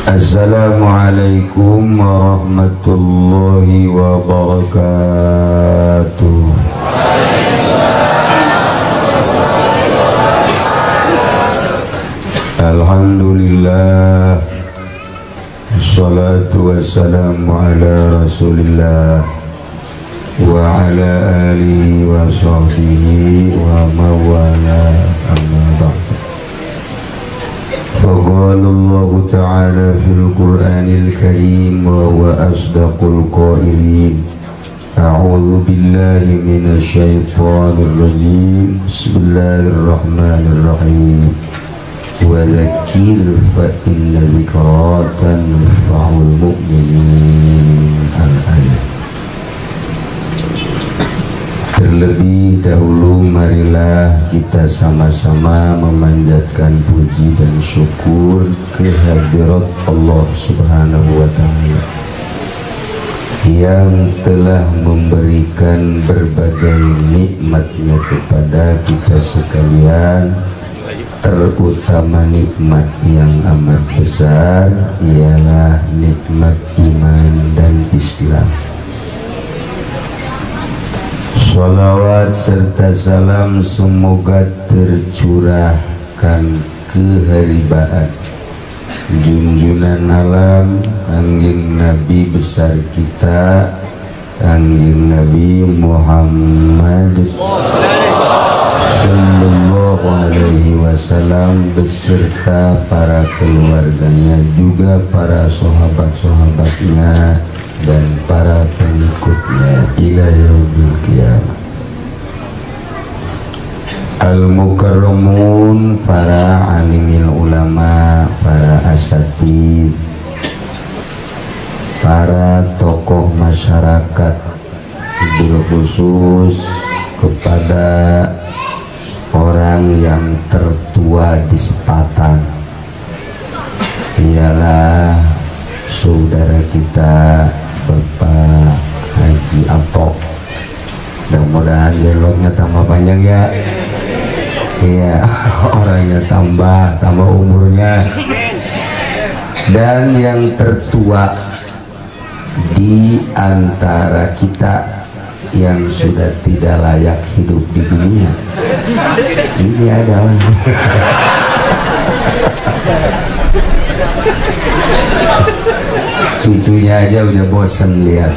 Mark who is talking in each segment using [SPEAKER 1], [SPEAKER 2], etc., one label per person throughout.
[SPEAKER 1] Assalamualaikum warahmatullahi wabarakatuh. Alhamdulillah, assalatu wassalamu ala rasulillah wa ala alihi wa sahbihi wa mawala, amma ba'd. Faqala Allah ta'ala fil Qur'anil Karim wa huwa asdaqul qailin. A'udzu billahi minasy syaithanir rajim. Bismillahirrahmanirrahim. Wa dzakir fa inna dzikra tanfa'ul mu'minin. Al-ayat. Terlebih dahulu marilah kita sama-sama memanjatkan puji dan syukur kehadirat Allah Subhanahu wa ta'ala yang telah memberikan berbagai nikmatnya kepada kita sekalian, terutama nikmat yang amat besar ialah nikmat iman dan Islam. Salawat serta salam semoga tercurahkan keharibaan junjunan alam Kangjeng Nabi besar kita, Kangjeng Nabi Muhammad sallallahu alaihi wasallam beserta para keluarganya, juga para sahabat-sahabatnya dan para pengikutnya ila yaumil qiyamah. Al-mukarramun, para alimil ulama, para asatid, para tokoh masyarakat, bil khusus kepada orang yang tertua di Sepatan ialah saudara kita Bapak Haji Atok. Mudah-mudahan jeloknya tambah panjang ya. Iya, orangnya tambah umurnya. Dan yang tertua di antara kita yang sudah tidak layak hidup di dunia ini adalah cucunya aja udah bosen lihat,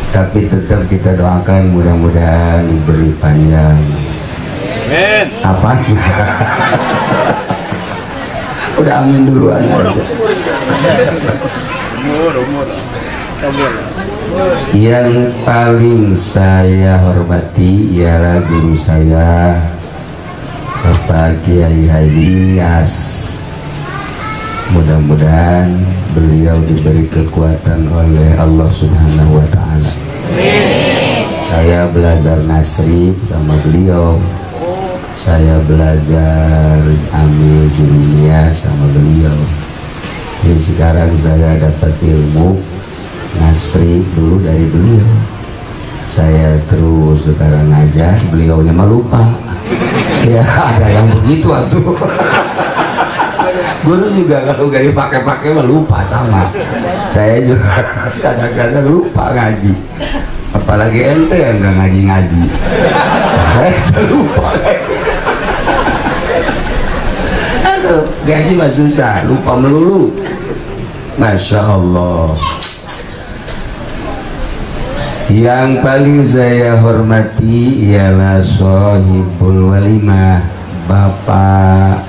[SPEAKER 1] tapi tetap kita doakan mudah-mudahan diberi panjang. Amin. Apa? Udah amin duluan aja. Yang paling saya hormati ialah guru saya Bapak Kiai Haji Ilyas. Mudah-mudahan beliau diberi kekuatan oleh Allah Subhanahu wa ta'ala. Saya belajar nasrib sama beliau, saya belajar amil dunia sama beliau. Jadi sekarang saya dapat ilmu nasrib dulu dari beliau, saya terus sekarang ngajar, beliaunya mah lupa. Ya ada yang begitu atuh. Guru juga kalau gak dipakai-pakai mah lupa sama. Saya juga kadang-kadang lupa ngaji. Apalagi ente yang gak ngaji-ngaji. Saya lupa ngaji. Aduh, ngaji mah susah, lupa melulu. Masya Allah. Yang paling saya hormati ialah Sohibul Walimah, Bapak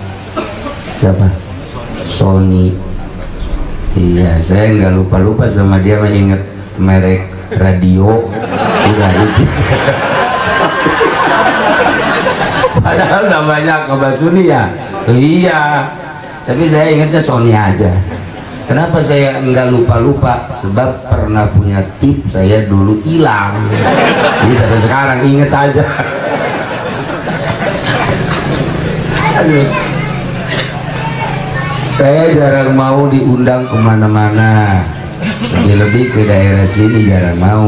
[SPEAKER 1] siapa? Sony. Iya, saya nggak lupa sama dia, mengingat merek radio udah itu. Padahal namanya Kabasuni ya. Iya, tapi saya ingatnya Sony aja. Kenapa saya nggak lupa? Sebab pernah punya tip saya dulu hilang. Jadi sampai sekarang inget aja. Aduh. Saya jarang mau diundang kemana-mana, lebih ke daerah sini jarang mau,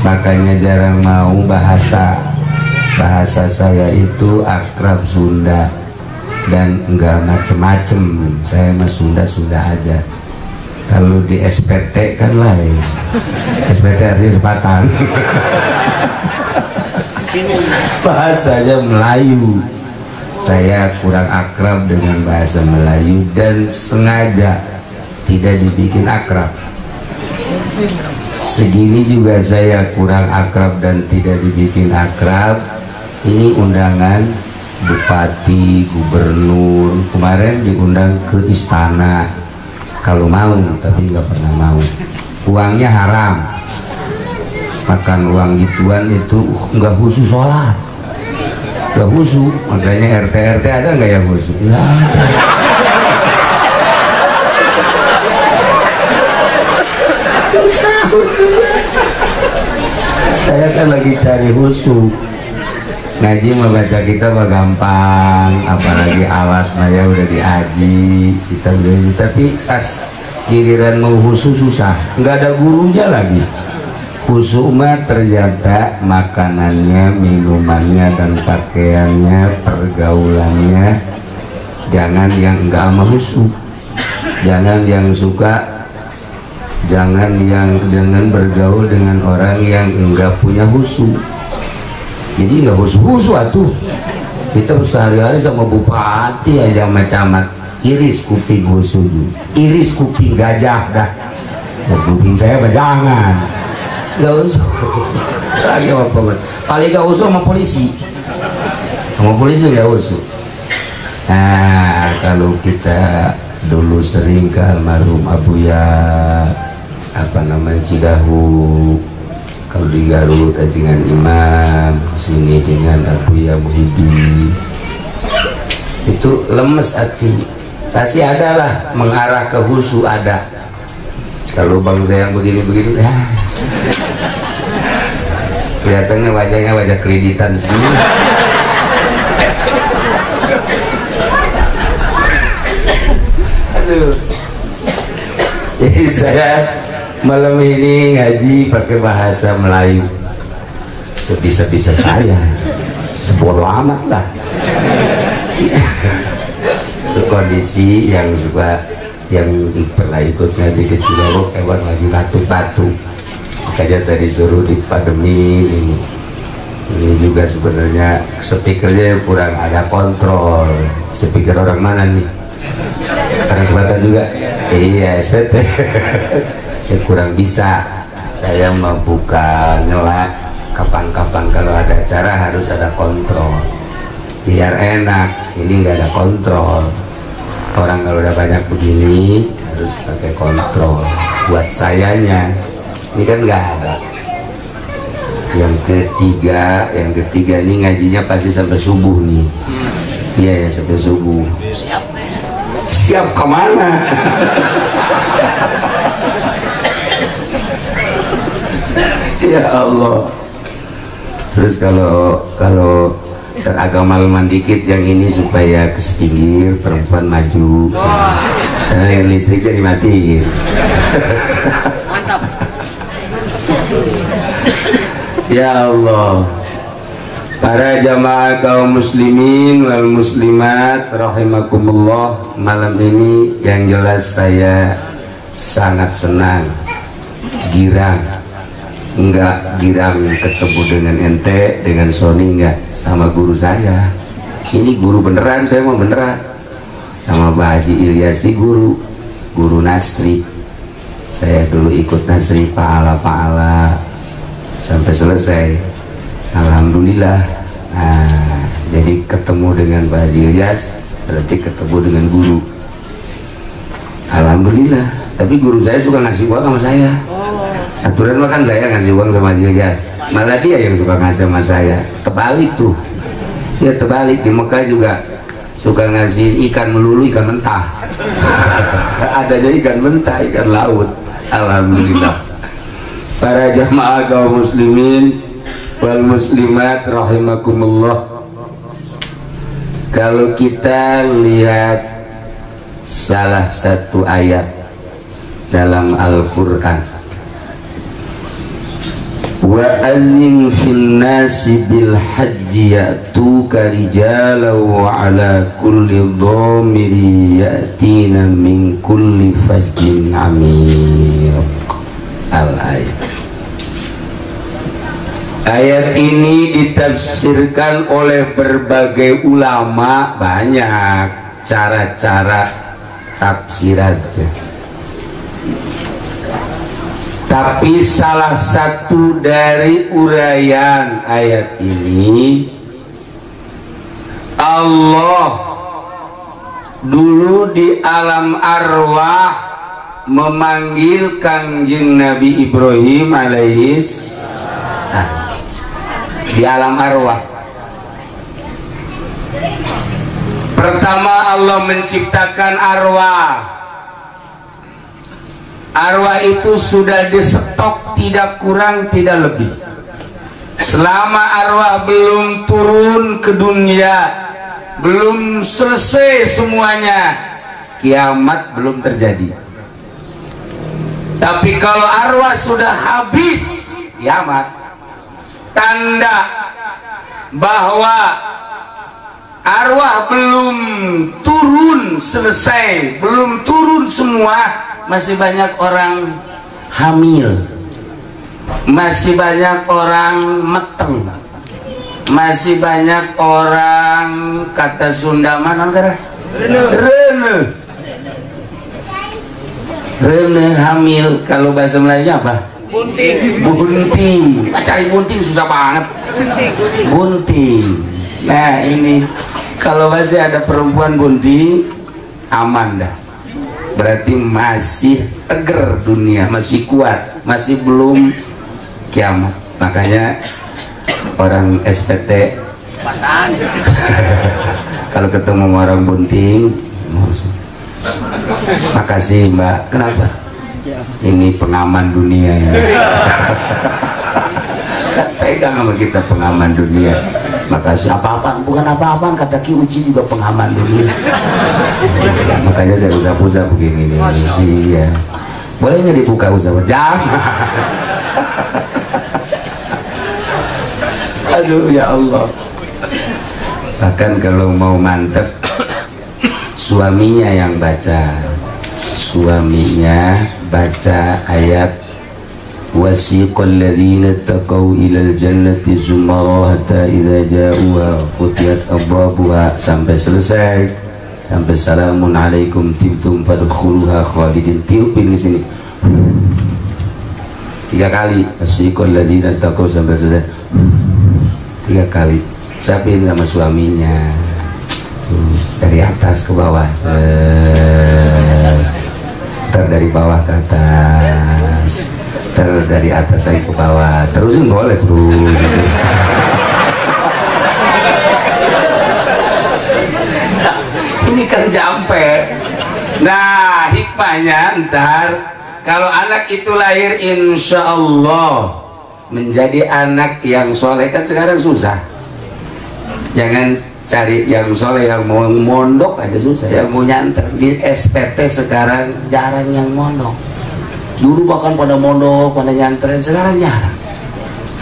[SPEAKER 1] makanya jarang mau bahasa saya itu akrab Sunda. dan enggak macem-macem. Saya mah Sunda aja. Kalau di SPT kan lain. SPT artinya sepatan. Bahasanya Melayu. Saya kurang akrab dengan bahasa Melayu dan sengaja tidak dibikin akrab. Segini juga saya kurang akrab dan tidak dibikin akrab. Ini undangan bupati, gubernur, kemarin diundang ke istana. Kalau mau, tapi nggak pernah mau. Uangnya haram. Makan uang gituan itu nggak khusus sholat, nggak khusus. Makanya RT ada nggak yang khusus? Nggak ada. Susah khususnya. Saya kan lagi cari khusus. Ngaji mah baca kita mah gampang, apalagi alat ya udah diaji kita udah. Tapi pas giliran mau khusus susah, nggak ada gurunya lagi. Khusus mah ternyata makanannya, minumannya dan pakaiannya, pergaulannya jangan yang enggak sama khusus, jangan yang suka, jangan bergaul dengan orang yang enggak punya khusus. Jadi nggak khusus atuh. Kita sehari-hari sama bupati aja sama camat iris kuping khusus, iris kuping gajah dah. Ya, kuping saya apa jangan. Nggak usah. Lagi apa? Paling nggak usah sama polisi. Sama polisi nggak usah. Nah, kalau kita dulu sering ke almarhum Abuya Cidahu. Kalau di Garut dengan Imam, sini dengan Abuya Muhyiddin, itu lemes hati. Pasti ada lah mengarah ke khusyuk ada. Kalau bangsa yang begini-begini, kelihatannya wajahnya wajah kreditan segini. Aduh. Jadi saya malam ini ngaji pakai bahasa Melayu sebisa-bisa saya, sebodoh amat lah. Kondisi yang suka, yang pernah ikut ngaji ke Cilorok, emang lagi batuk-batuk, makanya tadi suruh dipademin. Ini juga sebenarnya speakernya kurang ada kontrol. Speaker orang mana nih? Orang Selatan juga? Iya, SPT. Ya, kurang bisa. Saya mau buka nyela kapan-kapan kalau ada acara harus ada kontrol biar enak. Ini nggak ada kontrol. Orang kalau udah banyak begini harus pakai kontrol. Buat sayanya ini kan nggak ada. Yang ketiga ini ngajinya pasti sampai subuh nih. Iya ya, sampai subuh. Siap kemana? Ya Allah. Terus kalau teragama dikit yang ini supaya ke pinggir, perempuan maju, karena yang listriknya dimatiin.
[SPEAKER 2] Mantap.
[SPEAKER 1] Ya Allah. Para jamaah kaum muslimin wal muslimat rahimakumullah, malam ini yang jelas saya sangat senang, girang. Enggak girang ketemu dengan ente, dengan Sony, enggak, sama guru saya. Ini guru beneran, saya mau beneran. Sama Pak Haji Ilyasi guru Nasri. Saya dulu ikut Nasri pahala sampai selesai. Alhamdulillah. Nah, jadi ketemu dengan Pak Haji Ilyas berarti ketemu dengan guru. Alhamdulillah. Tapi guru saya suka ngasih uang sama saya. Aturan makan saya ngasih uang sama dia, Jas. Malah dia yang suka ngasih sama saya. Terbalik tuh. Ya terbalik. Di Mekah juga suka ngasih ikan melulu, ikan mentah. Adanya ikan mentah, ikan laut. Alhamdulillah. Para jamaah kaum muslimin wal muslimat rahimakumullah, kalau kita lihat salah satu ayat dalam Al-Quran, wa adzin fil nasi bil hajji ya'tuka rijalan wa ala kulli dhamiri ya'tina min kulli fajjin amiq. Al-ayat. Ayat ini ditafsirkan oleh berbagai ulama, banyak cara-cara tafsir aja. Tapi salah satu dari uraian ayat ini, Allah dulu di alam arwah memanggil Kangjeng Nabi Ibrahim alaihis di alam arwah. Pertama Allah menciptakan arwah. Arwah itu sudah disetok, tidak kurang tidak lebih. Selama arwah belum turun ke dunia, belum selesai semuanya, kiamat belum terjadi. Tapi kalau arwah sudah habis, kiamat, tanda bahwa arwah belum turun selesai, belum turun semua. Masih banyak orang hamil, masih banyak orang meteng, masih banyak orang, kata Sunda mana rene hamil. Kalau bahasa Melayunya apa? Bunting. Bunting. Cari bunting susah banget. Bunting. Nah ini kalau masih ada perempuan bunting, aman dah. Berarti masih tegar dunia, masih kuat, masih belum kiamat. Makanya orang SPT kalau ketemu orang bunting, makasih Mbak. Kenapa? Ini pengaman dunia ya. Pegang sama kita pengaman dunia. Makasih. Apa-apaan? Bukan apa-apaan, kata Ki Uci juga pengaman dunia. Makanya saya usah-usah begini nih. Iya. Boleh nggak dibuka usaha? Jangan. Aduh ya Allah. Bahkan kalau mau mantep, suaminya yang baca. Suaminya baca ayat wasiqal ladzina taqaw ilal jannati zumara hatta idza ja'uha futiyat abwabuha sampai selesai, sampai salamun alaikum tibtum fadkhuluha khalidin. Tiupin di sini 3 kali, wasiqal ladzina taqaw sampai selesai 3 kali. Siapin sama suaminya dari atas ke bawah, dari bawah ke atas, dari atas lagi ke bawah, terusin boleh terus. Ini kan jampe. Nah hikmahnya ntar kalau anak itu lahir insya Allah menjadi anak yang soleh, kan sekarang susah. Jangan cari yang soleh, yang mau mondok aja susah, yang mau nyanter. Di SPT sekarang jarang yang mondok. Dulu bahkan pada mondok, pada nyantren, sekarang jarang.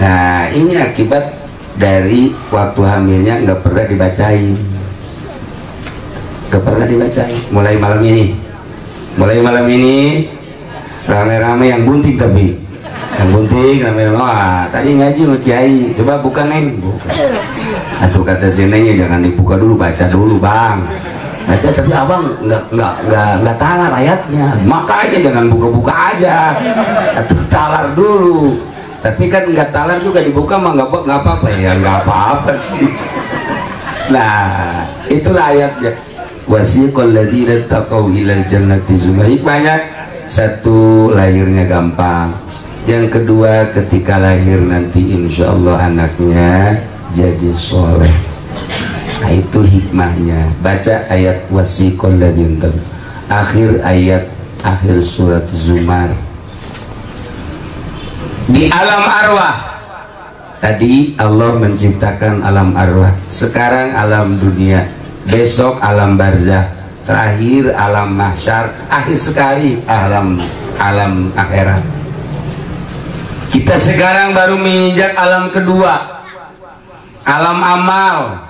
[SPEAKER 1] Nah ini akibat dari waktu hamilnya nggak pernah dibacain, nggak pernah dibacain. Mulai malam ini rame-rame yang bunting, tapi yang bunting rame-rame. Wah tadi ngaji sama kiai, coba buka neng, buka. Atau kata si nengnya jangan dibuka dulu, baca dulu bang. Baca tapi abang nggak talar ayatnya, makanya jangan buka-buka aja, atau talar dulu. Tapi kan nggak talar juga dibuka mah nggak apa-apa ya, nggak apa-apa sih. Nah itulah ayatnya. Wasiqal ladzina taqaw ilal jannati zumara. Hikmahnya satu, lahirnya gampang. Yang kedua, ketika lahir nanti insya Allah anaknya jadi soleh. Nah itu hikmahnya. Baca ayat wasiqal ladzina, akhir ayat, akhir surat Zumar. Di alam arwah tadi Allah menciptakan alam arwah, sekarang alam dunia, besok alam barzah, terakhir alam mahsyar, akhir sekali alam akhirat. Kita sekarang baru menginjak alam kedua, alam amal,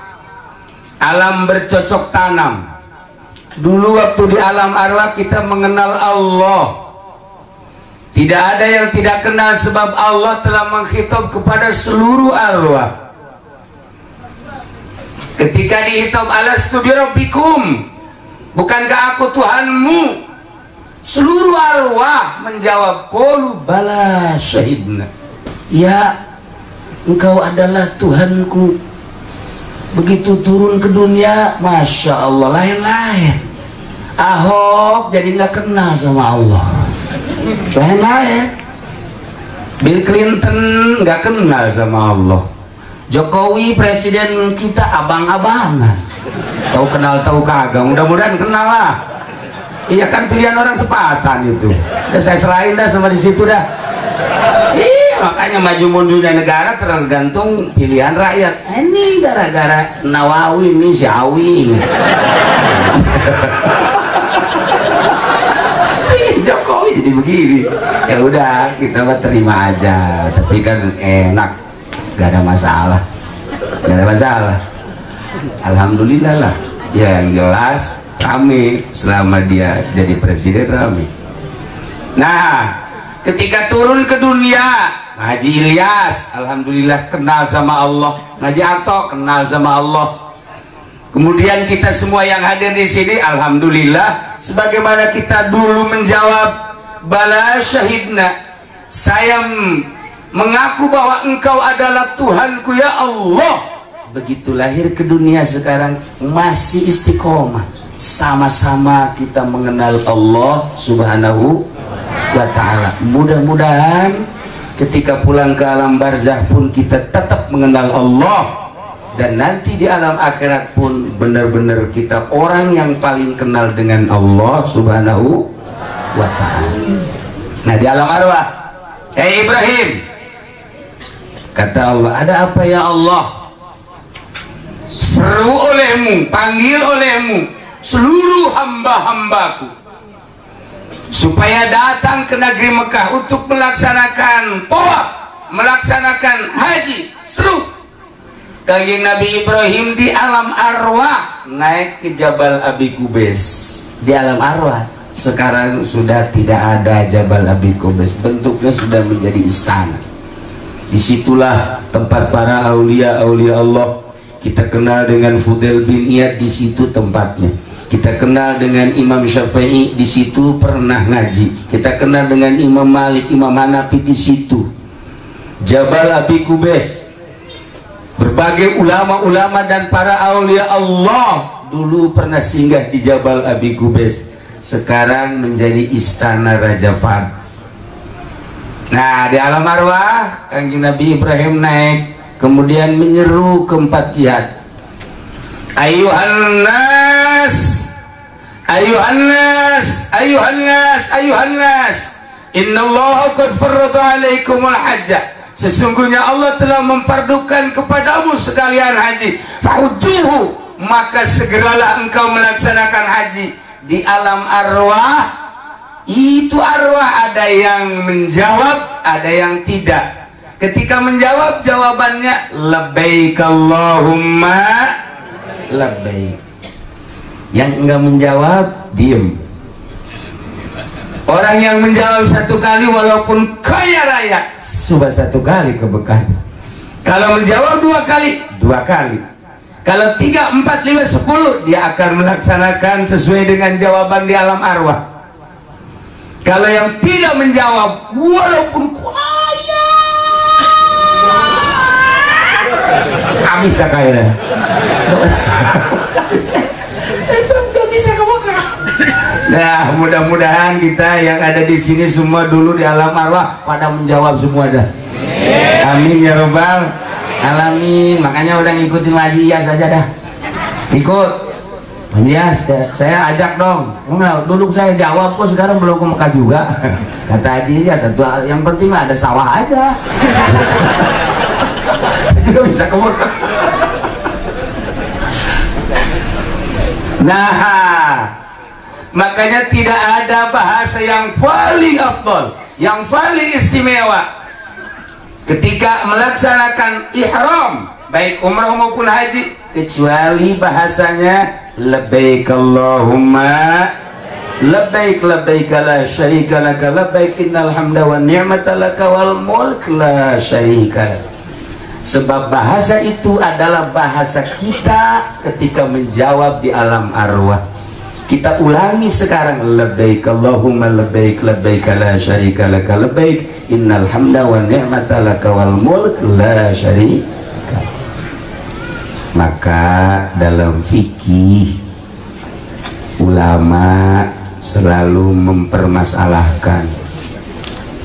[SPEAKER 1] alam bercocok tanam. Dulu waktu di alam arwah kita mengenal Allah. Tidak ada yang tidak kenal sebab Allah telah menghitab kepada seluruh arwah. Ketika dihitab alastu birabbikum, bukankah aku Tuhanmu? Seluruh arwah menjawab qalu bala syahidna. Ya, engkau adalah Tuhanku. Begitu turun ke dunia, Masya Allah, lain-lain. Ahok jadi nggak kenal sama Allah, lain-lain. Bill Clinton nggak kenal sama Allah. Jokowi presiden kita abang-abangan, tahu kenal tahu kagak. Mudah-mudahan kenal lah. Iya kan, pilihan orang sepatan itu. Udah saya serahin dah sama di situ dah. Iya, makanya maju mundurnya negara tergantung pilihan rakyat. Ini gara-gara Nawawi ini Syawi. Pilih Jokowi jadi begini. Ya udah, kita mah terima aja. Tapi kan enak, gak ada masalah. Gak ada masalah. Alhamdulillah lah. Ya, yang jelas rame selama dia jadi presiden, rame. Nah, ketika turun ke dunia, Haji Ilyas alhamdulillah kenal sama Allah, Haji Ato kenal sama Allah. Kemudian kita semua yang hadir di sini alhamdulillah, sebagaimana kita dulu menjawab bala syahidna, saya mengaku bahwa engkau adalah Tuhanku ya Allah. Begitu lahir ke dunia sekarang masih istiqomah. Sama-sama kita mengenal Allah subhanahu wa ta'ala. Mudah-mudahan ketika pulang ke alam barzah pun kita tetap mengenal Allah, dan nanti di alam akhirat pun benar-benar kita orang yang paling kenal dengan Allah subhanahu wa ta'ala. Nah, di alam arwah, Ibrahim, kata Allah, ada apa ya Allah? Seru olehmu, panggil olehmu seluruh hamba-hambaku supaya datang ke negeri Mekah untuk melaksanakan tawaf, melaksanakan haji. Seru. Kanjeng Nabi Ibrahim di alam arwah naik ke Jabal Abi Qubais. Di alam arwah sekarang sudah tidak ada Jabal Abi Qubais, bentuknya sudah menjadi istana. Disitulah tempat para aulia-aulia Allah. Kita kenal dengan Fudail bin Iyad, di situ tempatnya. Kita kenal dengan Imam Syafi'i, di situ pernah ngaji. Kita kenal dengan Imam Malik, Imam Hanafi, di situ. Jabal Abi Qubais. Berbagai ulama-ulama dan para aulia Allah dulu pernah singgah di Jabal Abi Qubais. Sekarang menjadi istana Raja Fahd. Nah, di alam arwah Kanjeng Nabi Ibrahim naik, kemudian menyeru ke empat jihad. Ayuhan nas, ayuhan nas, ayuhan nas, ayuhan nas, innallaha qad farrada alaikumul hajja. Sesungguhnya Allah telah memfardukan kepadamu sekalian haji. Fahujjuhu, maka segeralah engkau melaksanakan haji. Di alam arwah itu arwah ada yang menjawab, ada yang tidak. Ketika menjawab, jawabannya labbaik Allahumma labbaik. Yang enggak menjawab, diem. Orang yang menjawab satu kali walaupun kaya raya, sudah satu kali keberkahan. Kalau menjawab dua kali, dua kali. Kalau 3, 4, 5, 10, dia akan melaksanakan sesuai dengan jawaban di alam arwah. Kalau yang tidak menjawab walaupun kaya, habis dah kaya. Itu nggak bisa kebakar. Nah, mudah-mudahan kita yang ada di sini semua dulu di alam arwah pada menjawab semua dah. Amin ya robbal alamin. Makanya udah ngikutin Haji Ilyas aja dah. Ikut Ilyas, saya ajak dong. Dulu saya jawab kok, sekarang belum ke Mekah juga. Kata Haji Ilyas, yang penting ada sawah aja. Tidak bisa ke Mekah. Nah, makanya tidak ada bahasa yang paling afdal, yang paling istimewa ketika melaksanakan ihram baik umrah maupun haji, kecuali bahasanya labbaik Allahumma labbaik labbaik la syarika laka labbaik innal hamda wan ni'mata laka wal mulk la syarika lak. Sebab bahasa itu adalah bahasa kita ketika menjawab di alam arwah. Kita ulangi sekarang, labbaik Allahumma labbaik labbaik la syarika laka labbaik innal hamda wan ni'mata laka wal mulk la syarika. Maka dalam fikih ulama selalu mempermasalahkan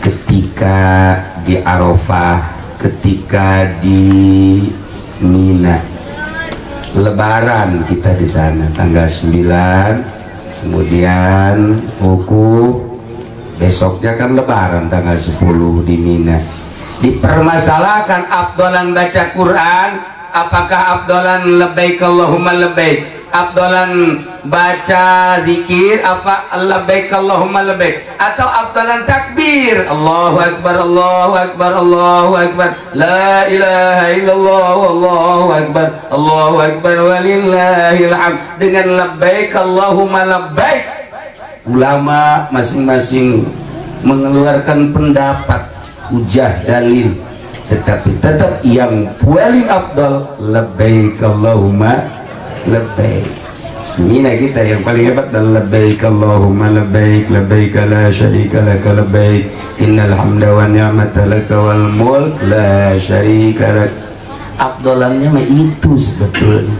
[SPEAKER 1] ketika di Arafah, ketika di Mina, Lebaran kita di sana tanggal 9, kemudian wukuf, besoknya kan Lebaran tanggal 10 di Mina. Dipermasalahkan afdalan baca Quran, apakah afdalan labbaik Allahumma labbaik, afdalan baca zikir apa labbaik Allahumma labbaik, atau afdalan takbir Allahu akbar Allahu akbar Allahu akbar la ilaha illallah Allahu akbar walillahil hamd dengan labbaik Allahumma labbaik. Ulama masing-masing mengeluarkan pendapat, hujah, dalil, tetapi tetap yang paling afdal labbaik Allahumma labbaik. Mina kita yang paling hebat adalah labbaik Allahumma labbaik labbaik la syarika laka labbaik innal hamda wan ni'mata laka wal mulk la syarika lak. Afdalannya mah itu sebetulnya,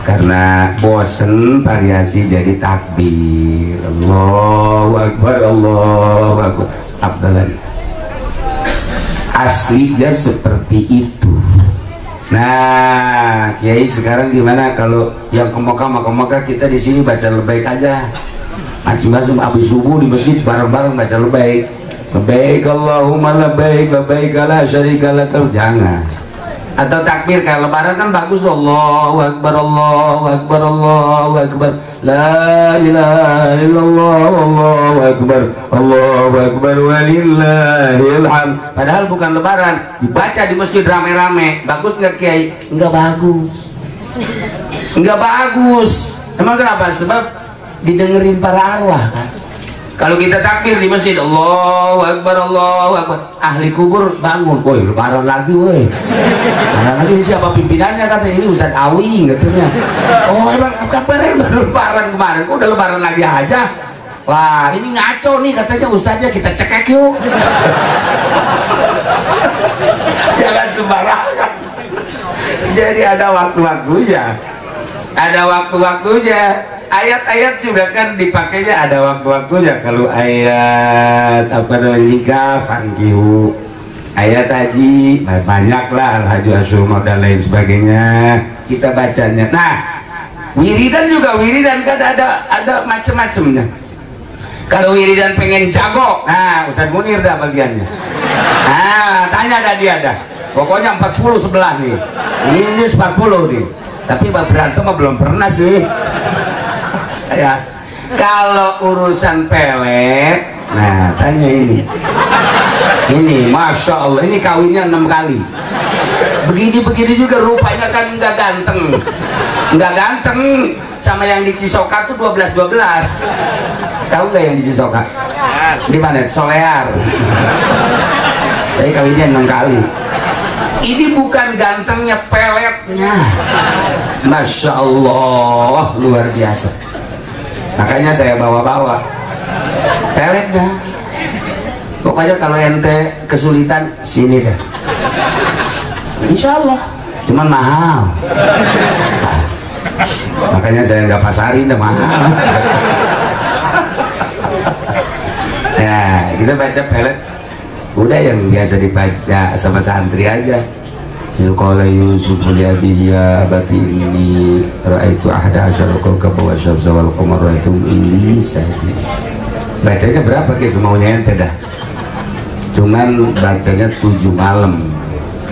[SPEAKER 1] karena bosen variasi jadi takbir Allahu akbar Allahu akbar. Afdalan aslinya seperti itu. Nah, Kiai sekarang gimana kalau yang ke Mekah kita di sini baca labbaik aja. Masing-masing habis subuh di masjid bareng-bareng baca labbaik. Labbaik Allahumma labbaik labbaik la syarika lak. Jangan. Atau takbir kayak lebaran kan bagus, Allahu akbar Allahu akbar Allahu akbar la ilaha illallah Allahu akbar walillahil hamd. Padahal bukan lebaran, dibaca di masjid rame-rame. Bagus nggak Kiai? Nggak bagus, nggak bagus. Emang kenapa? Sebab didengerin para arwah kan. Kalau kita takbir di masjid Allahu akbar Allahu akbar, ahli kubur bangun, woi lebaran lagi woi, lebaran lagi. Ini siapa pimpinannya? Katanya ini Ustaz Awi katanya. Oh emang kapan baru lebaran kemarin, udah lebaran lagi aja. Wah ini ngaco nih katanya Ustaznya, kita cekek yuk. Jangan sembarangan. Jadi ada waktu-waktunya, ada waktu-waktunya. Ayat-ayat juga kan dipakainya ada waktu-waktunya. Kalau ayat apa namanya nikah, fankihu, ayat haji banyaklah al-hajju asyhurun dan lain sebagainya kita bacanya. Nah wiridan juga, wiridan kan ada macam-macamnya. Kalau wiridan pengen jago, nah Ustaz Munir dah bagiannya. Nah tanya dah dia dah, pokoknya 40 sebelah nih, ini 40 nih, tapi berantem mah belum pernah sih. Ya, kalau urusan pelet, nah tanya ini, masya Allah, ini kawinnya 6 kali, begini juga rupanya kan nggak ganteng, sama yang di Cisoka tuh 12, tahu nggak yang di Cisoka? Di mana? Solear. Tapi kawinnya 6 kali. Ini bukan gantengnya, peletnya, masya Allah luar biasa. Makanya saya bawa-bawa peletnya. Pokoknya kalau ente kesulitan sini dah, insya Allah. Cuman mahal. Makanya saya nggak pasarin, dah mahal. Nah kita baca pelet udah yang biasa dibaca sama santri aja. Qala Yusuf li abihi ya abati inni ra'aitu ahada asyara kawkaban wa syamsa wal qamara ra'aitum li sajid. Bacanya berapa Ki semaunya ente dah. Cuman bacanya 7 malam.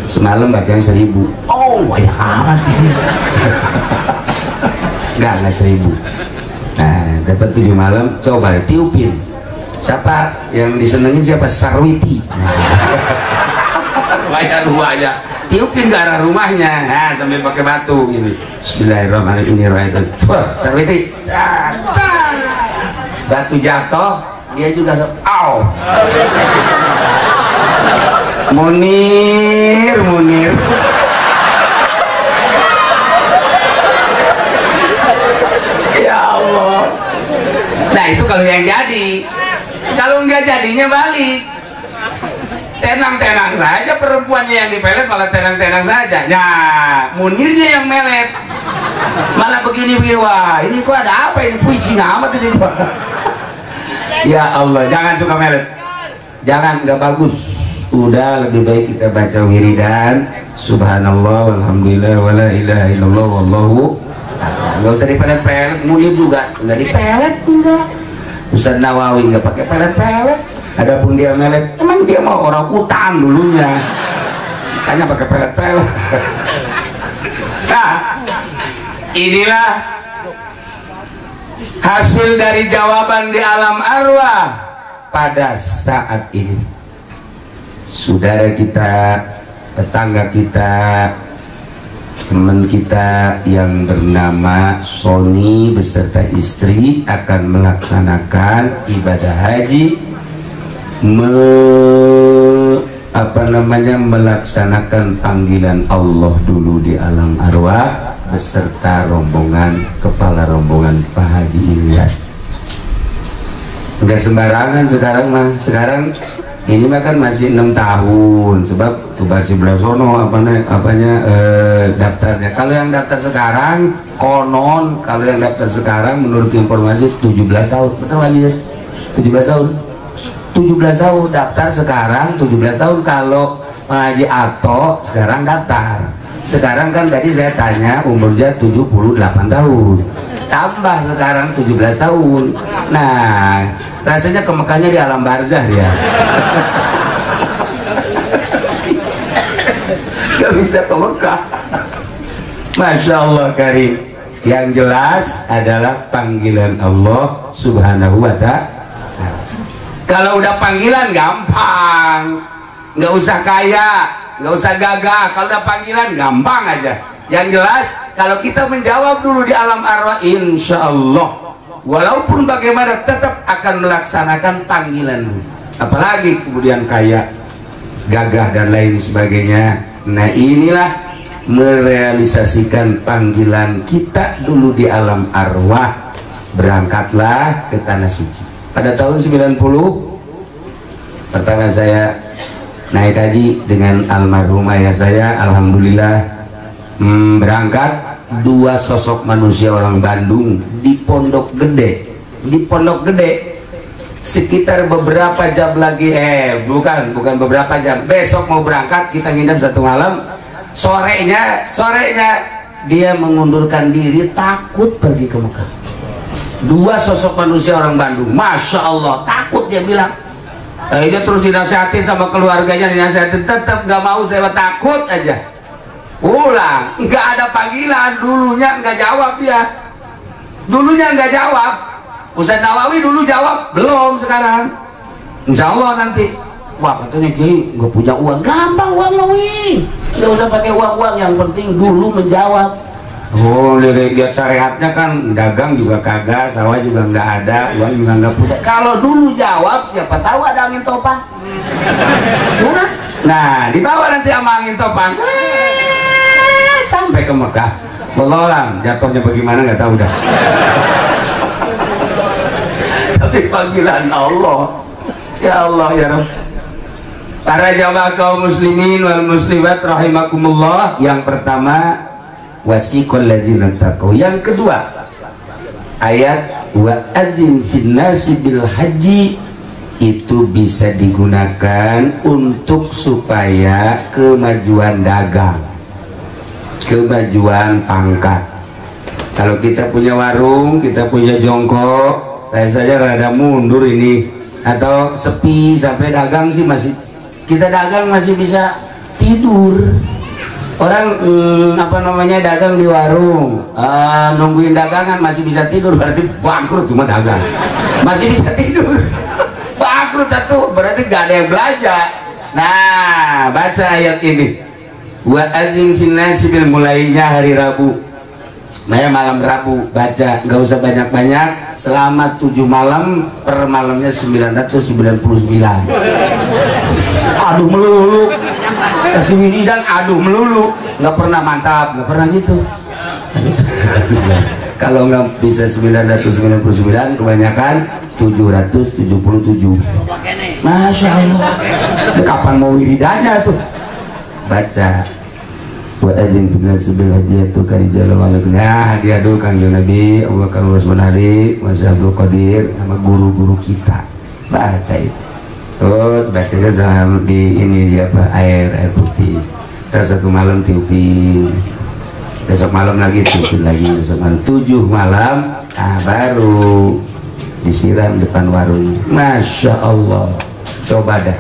[SPEAKER 1] Semalam bacanya 1000. Oh banyak amat ini. Enggak 1000. Nah dapat 7 malam, coba tiupin. Siapa yang disenengin, siapa? Sarwiti. bayar rumahnya, tiupin ke arah rumahnya, nah sambil pakai batu gini. Bismillahirrahmanirrahim. Sarwiti, batu jatuh, dia juga au. Munir. Ya Allah. Nah itu kalau yang jadi. Kalau nggak jadinya balik. Tenang-tenang saja perempuannya yang dipelet, malah tenang-tenang saja. Nah, Munirnya yang melet. Malah begini, wah ini kok ada apa ini, puisi amat ini. Ya Allah, jangan suka melet. Jangan, nggak bagus. Udah lebih baik kita baca wiridan. Subhanallah, walhamdulillah, wala ilaha illallah, wallahu. Nggak usah dipelet-pelet. Munir juga nggak dipelet, enggak. Ustaz Nawawi nggak pakai pelet-pelet. Adapun dia melet, emang dia mau orang hutan dulunya, hanya pakai pelet-pelet. Nah, inilah hasil dari jawaban di alam arwah pada saat ini. Saudara kita, tetangga kita, teman kita yang bernama Sony beserta istri akan melaksanakan ibadah haji, melaksanakan panggilan Allah dulu di alam arwah beserta rombongan, kepala rombongan Pak Haji Ilyas. Enggak sembarangan sekarang mah. Sekarang ini mah kan masih 6 tahun, sebab Tubar Siblasono daftarnya. Kalau yang daftar sekarang konon, kalau yang daftar sekarang menurut informasi 17 tahun. Betul nggak sih? 17 tahun. 17 tahun daftar sekarang, 17 tahun kalau Haji Ato sekarang daftar. Sekarang kan tadi saya tanya umurnya 78 tahun, tambah sekarang 17 tahun. Nah rasanya ke Mekahnya di alam barzah ya. Gak bisa ke Mekah. Masya Allah karim. Yang jelas adalah panggilan Allah subhanahu wa ta'ala. Kalau udah panggilan gampang, nggak usah kaya, nggak usah gagah. Kalau udah panggilan gampang aja. Yang jelas kalau kita menjawab dulu di alam arwah, insya Allah walaupun bagaimana tetap akan melaksanakan panggilan. Apalagi kemudian kaya, gagah dan lain sebagainya. Nah inilah merealisasikan panggilan kita dulu di alam arwah. Berangkatlah ke tanah suci. Pada tahun 90 pertama saya naik haji dengan almarhum ayah saya. Alhamdulillah berangkat dua sosok manusia orang Bandung di Pondok Gede. Di Pondok Gede sekitar beberapa jam lagi, bukan beberapa jam, besok mau berangkat, kita nginep 1 malam. Sorenya dia mengundurkan diri, takut pergi ke Mekah. Dua sosok manusia orang Bandung, Masya Allah, takut. Dia bilang, dia terus dinasihatin sama keluarganya, dinasihatin, tetap gak mau, saya takut aja. Pulang, nggak ada panggilan. Dulunya nggak jawab dia, dulunya nggak jawab. Ustaz Nawawi dulu jawab, belum. Sekarang insya Allah nanti. Wah katanya Kiai nggak punya uang, gampang uang Nawawi, nggak usah pakai uang, yang penting dulu menjawab. Oh, lihat syariatnya kan dagang juga kagak, sawah juga nggak ada, uang juga nggak punya. Kalau dulu jawab, siapa tahu ada angin topan. Ya kan? Nah, dibawa nanti sama angin topan sampai ke Mekah. Wallahualam, jatuhnya bagaimana nggak tahu dah. Tapi panggilan Allah, ya Allah ya Rabb. Para jamaah kaum muslimin wal muslimat rahimakumullah, yang pertama wasiqal ladzina taqaw. Yang kedua ayat wa adzin fin nasi bil haji, itu bisa digunakan untuk supaya kemajuan dagang, kemajuan pangkat. Kalau kita punya warung, kita punya jongkok, saya rada mundur ini, atau sepi sampai dagang sih masih, kita dagang masih bisa tidur. Orang dagang di warung, nungguin dagangan masih bisa tidur, berarti bangkrut. Cuma dagang masih bisa tidur. Bangkrut itu berarti gak ada yang belajar. Nah, baca ayat ini. Wa adzin fin nasi bil, mulainya hari Rabu. Nah, malam Rabu baca, nggak usah banyak-banyak, selama 7 malam, per malamnya 999. Aduh melulu, kasih wiridan aduh melulu, nggak pernah mantap, nggak pernah gitu. Kalau nggak bisa 999, kebanyakan 777. Masya Allah. Ini kapan mau wiridannya tuh? Baca. Wa adzin fil nasi bil hajji tukarijal walaknya diadu Kanjeng Nabi Abu Bakar Rasmanari, Mas Abdul Qadir, sama guru-guru kita. Baca itu. Oh, bacanya sama di ini dia apa? Air putih. Terus satu malam tiupin. Besok malam lagi tiupin lagi. Besok malam 7 malam, baru disiram depan warung. Masya Allah. Coba dah.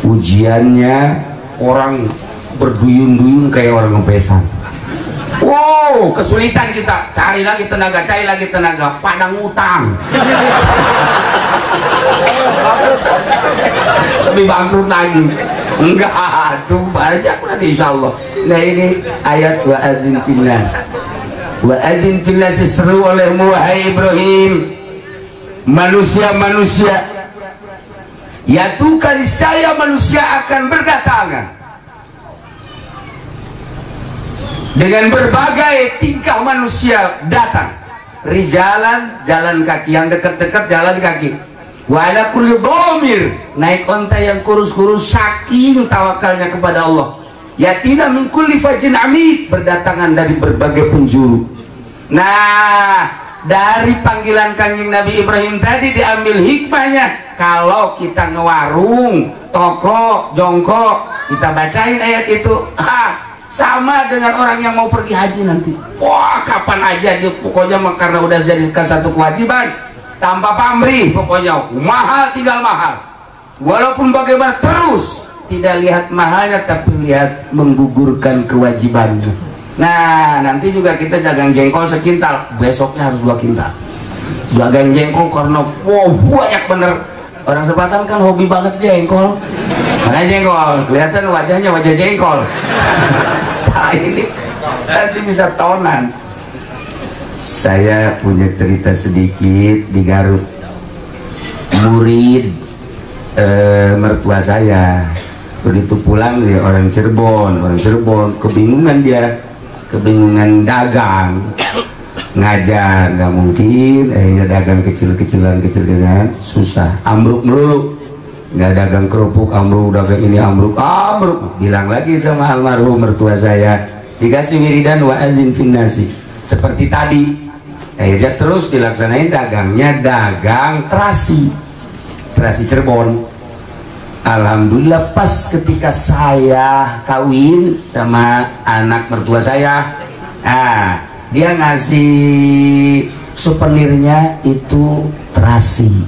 [SPEAKER 1] Ujiannya orang berduyun-duyun kayak orang ngepesan. Wow, kesulitan kita, cari lagi tenaga, padang utang. Lebih bangkrut lagi. Enggak, tuh banyak nanti insya Allah. Nah ini ayat wa adzin fil nas. Wa adzin fil nas, seru oleh wahai Ibrahim, manusia-manusia, ya Tuhan saya manusia akan berdatangan dengan berbagai tingkah manusia datang. Rijalan, jalan kaki, yang dekat-dekat jalan kaki. Wa ala kulli dhamir, naik onta yang kurus-kurus saking tawakalnya kepada Allah. Yatina min kulli fajin amid, berdatangan dari berbagai penjuru. Nah, dari panggilan Kanjeng Nabi Ibrahim tadi diambil hikmahnya. Kalau kita ngewarung, toko, jongkok, kita bacain ayat itu, sama dengan orang yang mau pergi haji nanti. Wah, kapan aja dia pokoknya, karena udah jadi satu kewajiban tanpa pamrih, pokoknya mahal tinggal mahal. Walaupun bagaimana terus tidak lihat mahalnya, tapi lihat menggugurkan kewajibannya. Nah, nanti juga kita dagang jengkol sekintal, besoknya harus 2 kintal. Dagang jengkol karena wow banyak bener. Orang Sepatan kan hobi banget jengkol. Makanya jengkol, kelihatan wajahnya wajah jengkol. Nah, ini nanti bisa tonan. Saya punya cerita sedikit di Garut. Murid mertua saya begitu pulang dia orang Cirebon kebingungan, dia kebingungan dagang, ngajar nggak mungkin, akhirnya dagang kecil-kecilan susah, ambruk melulu. Nggak dagang kerupuk ambruk, dagang ini ambruk. Bilang lagi sama almarhum mertua saya, dikasih wiridan wa adzin fin nasi seperti tadi. Akhirnya terus dilaksanain dagangnya, dagang terasi Cirebon. Alhamdulillah pas ketika saya kawin sama anak mertua saya, dia ngasih souvenirnya itu terasinya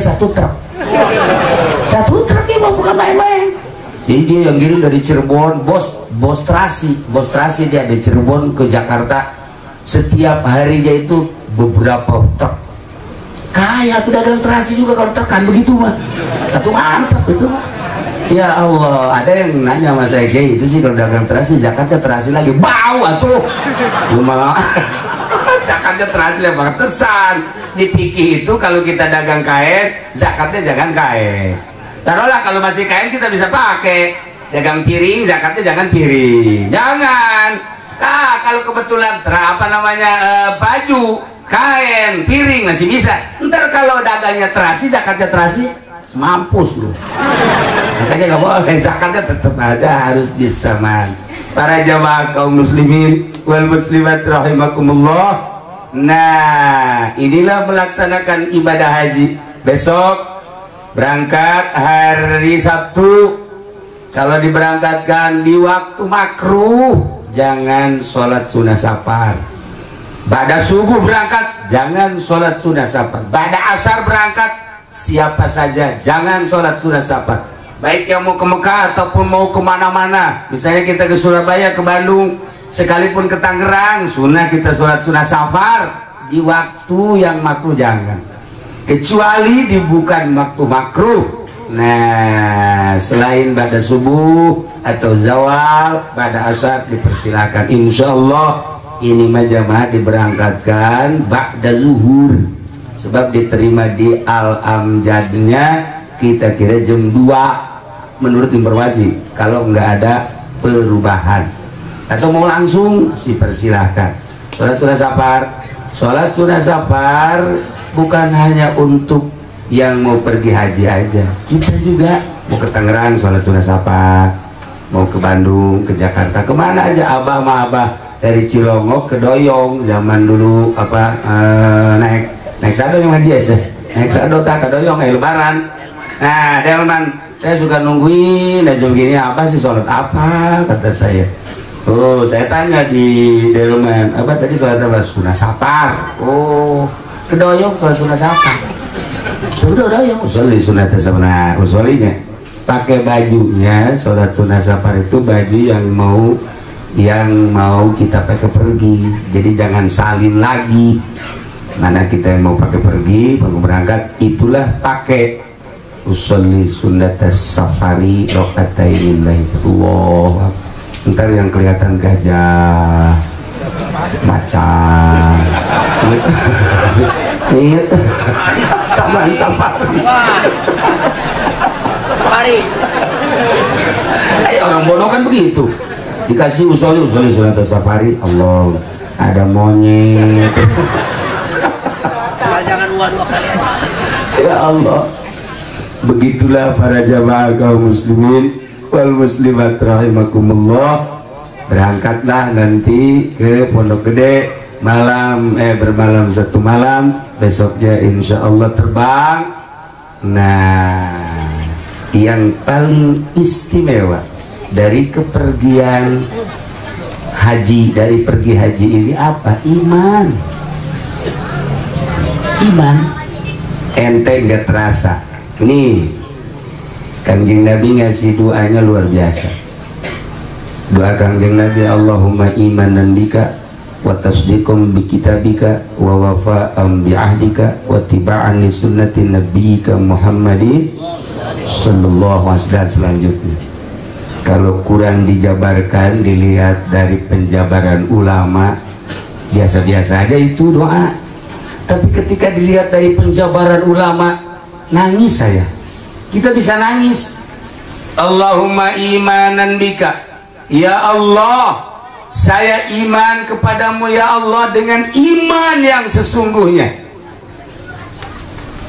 [SPEAKER 1] 1 truk. 1 truk ini bukan main-main. Jadi dia yang kirim dari Cirebon, bos terasi dia dari Cirebon ke Jakarta. Setiap harinya itu beberapa truk. Kayak tuh dagang terasi juga kalau tekan begitu mah. Itu mantap itu mah. Ya Allah, ada yang nanya sama saya, kayak itu sih kalau dagang terasi, zakatnya terasi lagi bau atuh. Cuma zakatnya terasi lah pantesan. Di fikih itu kalau kita dagang kain, zakatnya jangan kain. Taruhlah kalau masih kain kita bisa pakai. Dagang piring, zakatnya jangan piring. Jangan. Kalau kebetulan baju, kain, piring masih bisa. Ntar kalau dagangnya terasi, zakatnya terasi, mampus lu. Makanya nggak boleh, zakatnya tetap ada, harus disamaan. Para jamaah kaum muslimin wal muslimat rahimakumullah. Nah, inilah melaksanakan ibadah haji. Besok berangkat hari Sabtu. Kalau diberangkatkan di waktu makruh, jangan sholat sunnah safar. Pada subuh berangkat, jangan sholat sunnah safar. Pada asar berangkat, siapa saja jangan sholat sunnah safar. Baik yang mau ke Mekah ataupun mau kemana-mana. Misalnya kita ke Surabaya, ke Bandung, sekalipun ke Tangerang, sunnah kita sholat sunnah safar. Di waktu yang makruh jangan. Kecuali di bukan waktu makruh. Nah, selain ba'da subuh atau zawal, ba'da asar dipersilakan. Insya Allah ini mah jamaah diberangkatkan ba'da zuhur, sebab diterima di Al-Amjadnya kita kira jam 2 menurut informasi, kalau nggak ada perubahan. Atau mau langsung dipersilahkan. Sholat sunah safar bukan hanya untuk yang mau pergi haji aja, kita juga mau ke Tangerang sholat sunah safar, mau ke Bandung, ke Jakarta, kemana aja. Abah mah abah dari Cilongok ke Doyong zaman dulu naik sado yang haji ya, naik sado tak ke Doyong lebaran. Nah Delman, saya suka nungguin aja begini, apa sih sholat apa, kata saya. Oh, saya tanya di Delman, apa tadi sholat apa? Sunah safar. Oh, ke Doyong sholat sunah safar. Udah yang usul di sunat sama usulinya pakai bajunya. Sholat sunah safar itu baju yang mau kita pakai pergi, jadi jangan salin lagi. Mana kita yang mau pakai pergi, mau berangkat, itulah pakai usul sunat safari rokatainillahi. Allah, ntar yang kelihatan gajah, macan, ingat taman safari.
[SPEAKER 2] Safari.
[SPEAKER 1] Orang bodoh kan begitu, dikasih usoli sunat safari. Allah, ada monyet.
[SPEAKER 2] Jangan dua kali.
[SPEAKER 1] Ya Allah, begitulah para jamaah kaum muslimin wal muslimat rahimakumullah. Berangkatlah nanti ke Pondok Gede bermalam 1 malam, besoknya insya Allah terbang. Nah, yang paling istimewa dari kepergian haji, dari pergi haji ini apa? Iman. Ente nggak terasa. Nih, Kanjeng Nabi ngasih doanya luar biasa. Doa Kanjeng Nabi, Allahumma imanan bika wa tasdiqum bi kitabika wa wafa'an bi ahdika wa tiba'an li sunnati nabiyyika Muhammadin sallallahu alaihi wasallam. Selanjutnya, kalau kurang dijabarkan, dilihat dari penjabaran ulama, biasa-biasa aja itu doa. Tapi ketika dilihat dari penjabaran ulama, nangis saya. Kita bisa nangis. Allahumma imanan bika, ya Allah, saya iman kepadamu ya Allah dengan iman yang sesungguhnya.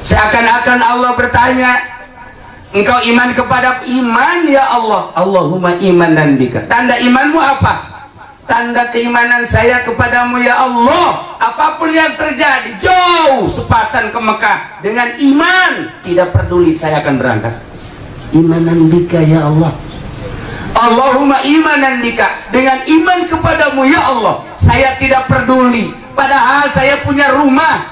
[SPEAKER 1] Seakan-akan Allah bertanya, engkau iman kepadaku? Iman ya Allah. Allahumma imanan bika. Tanda imanmu apa? Tanda keimanan saya kepadamu ya Allah, apapun yang terjadi, jauh sepatan ke Mekah dengan iman, tidak peduli, saya akan berangkat. Imanan bika ya Allah. Allahumma imanan bika, dengan iman kepadamu ya Allah, saya tidak peduli, padahal saya punya rumah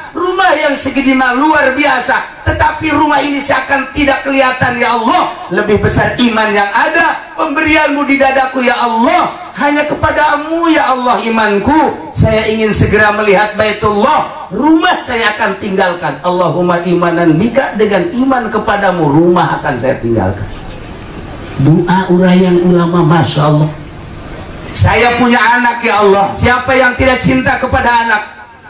[SPEAKER 1] yang segede luar biasa, tetapi rumah ini seakan tidak kelihatan ya Allah. Lebih besar iman yang ada, pemberianmu di dadaku ya Allah, hanya kepadamu ya Allah imanku. Saya ingin segera melihat Baitullah, rumah saya akan tinggalkan. Allahumma imanan bika, dengan iman kepadamu rumah akan saya tinggalkan. Doa uraian ulama, Masya Allah. Saya punya anak ya Allah, siapa yang tidak cinta kepada anak?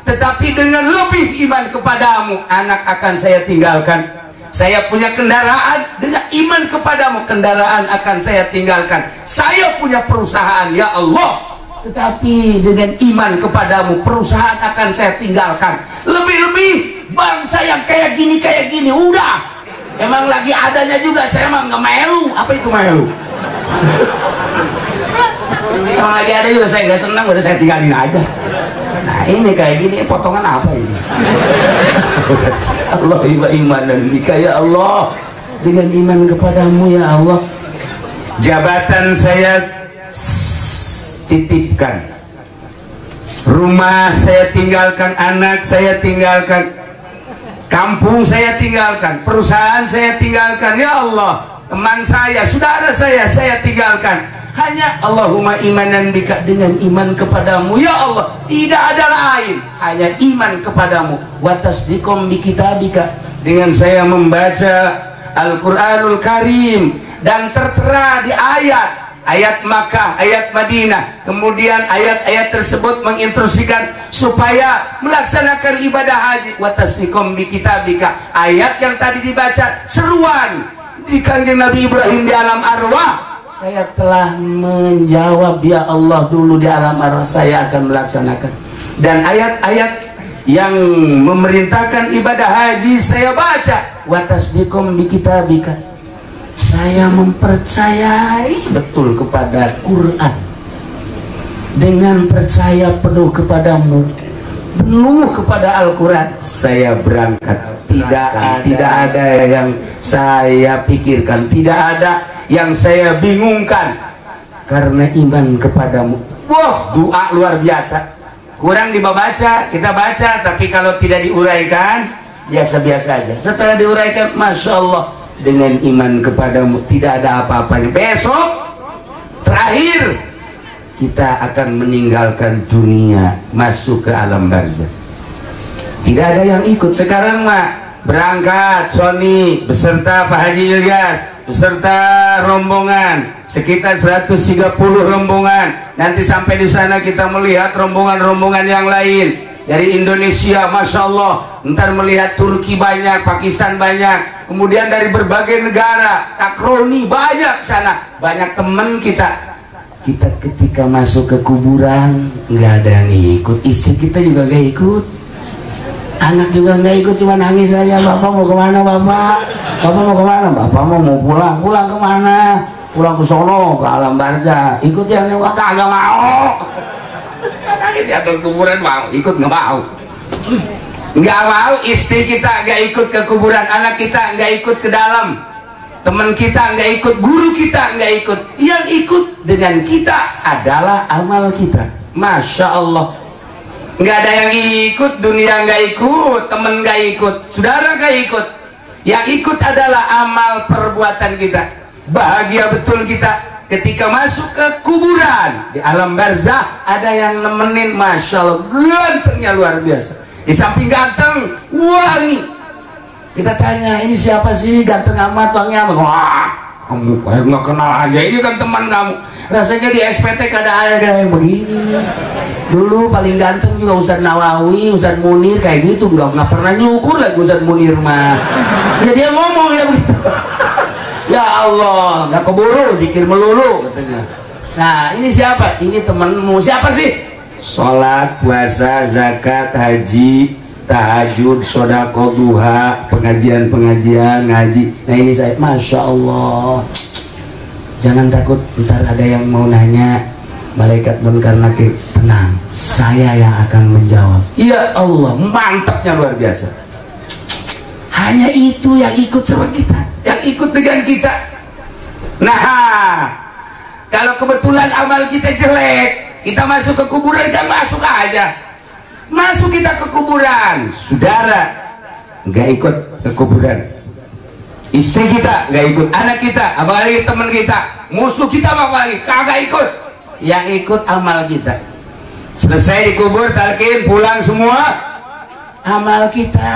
[SPEAKER 1] Tetapi dengan lebih iman kepadamu, anak akan saya tinggalkan. Saya punya kendaraan, dengan iman kepadamu kendaraan akan saya tinggalkan. Saya punya perusahaan ya Allah, tetapi dengan iman kepadamu perusahaan akan saya tinggalkan. Lebih-lebih bangsa yang kayak gini udah, emang lagi adanya juga, saya emang nggak melu. Apa itu melu? Emang lagi ada juga saya nggak senang, udah saya tinggalin aja. Nah ini kayak gini, potongan apa ini? Allah imanan bika ya Allah, dengan iman kepadamu ya Allah. Jabatan saya titipkan, rumah saya tinggalkan, anak saya tinggalkan, kampung saya tinggalkan, perusahaan saya tinggalkan ya Allah. Teman saya, saudara saya tinggalkan. Hanya Allahumma imanan bika, dengan iman kepadamu ya Allah, tidak ada lain, hanya iman kepadamu. Wa tasdiqum bi kitabika, dengan saya membaca Al-Quranul Karim, dan tertera di ayat Makkah, ayat Madinah. Kemudian ayat-ayat tersebut menginstruksikan supaya melaksanakan ibadah haji. Wa tasdiqum bi kitabika, ayat yang tadi dibaca seruan di kanjeng Nabi Ibrahim di alam arwah. Saya telah menjawab, ya Allah, dulu di alam arwah saya akan melaksanakan. Dan ayat-ayat yang memerintahkan ibadah haji saya baca. Wa tasdiqum bi kitabika, saya mempercayai betul kepada Quran, dengan percaya penuh kepadamu, penuh kepada Al-Quran, saya berangkat. Tidak ada yang saya pikirkan, tidak ada yang saya bingungkan, karena iman kepadamu. Wah, doa luar biasa. Kurang dibaca, kita baca, tapi kalau tidak diuraikan biasa-biasa aja. Setelah diuraikan, Masya Allah, dengan iman kepadamu tidak ada apa-apanya. Besok terakhir kita akan meninggalkan dunia, masuk ke alam barzakh. Tidak ada yang ikut. Sekarang mah berangkat Sony beserta Pak Haji Ilyas beserta rombongan sekitar 130 rombongan. Nanti sampai di sana kita melihat rombongan-rombongan yang lain dari Indonesia, Masya Allah. Ntar melihat Turki banyak, Pakistan banyak, kemudian dari berbagai negara, takroni banyak sana, banyak teman kita. Kita ketika masuk ke kuburan nggak ada yang ikut, istri kita juga nggak ikut, anak juga nggak ikut, cuma nangis saja. Bapak mau kemana bapak? Bapak mau kemana? Bapak mau pulang. Pulang kemana? Pulang ke sono, ke alam barzakh. Ikut yang kagak mau. Nangis di atas kuburan, mau ikut nggak mau. Nggak mau, istri kita nggak ikut ke kuburan, anak kita nggak ikut ke dalam, teman kita nggak ikut, guru kita nggak ikut. Yang ikut dengan kita adalah amal kita. Masya Allah. Nggak ada yang ikut, dunia nggak ikut, teman nggak ikut, saudara nggak ikut. Yang ikut adalah amal perbuatan kita. Bahagia betul kita ketika masuk ke kuburan. Di alam barzakh ada yang nemenin, Masya Allah, gantengnya luar biasa. Di samping ganteng, wangi. Kita tanya, ini siapa sih ganteng amat, wangi amat? Wah, kamu kayak nggak kenal aja, ini kan teman kamu. Rasanya di SPT ada yang begini. Dulu paling ganteng juga Ustadz Nawawi, Ustadz Munir, kayak gitu. Nggak pernah nyukur lagi Ustadz Munir mah. Ya dia ngomong ya begitu. Ya Allah, nggak keburu, zikir melulu katanya. Nah, ini siapa? Ini temanmu. Siapa sih? Sholat, puasa, zakat, haji, tahajud, sodako, duha, pengajian ngaji. Nah ini saya, Masya Allah. Jangan takut, ntar ada yang mau nanya, malaikat munkar nakir. Tenang, saya yang akan menjawab. Ya Allah, mantapnya luar biasa. Hanya itu yang ikut sama kita, yang ikut dengan kita. Nah, kalau kebetulan amal kita jelek, kita masuk ke kuburan, kan masuk aja. Masuk kita ke kuburan, saudara nggak ikut ke kuburan, istri kita nggak ikut, anak kita, apalagi teman kita, musuh kita apalagi kagak ikut. Yang ikut amal kita. Selesai dikubur, talqin, pulang semua, amal kita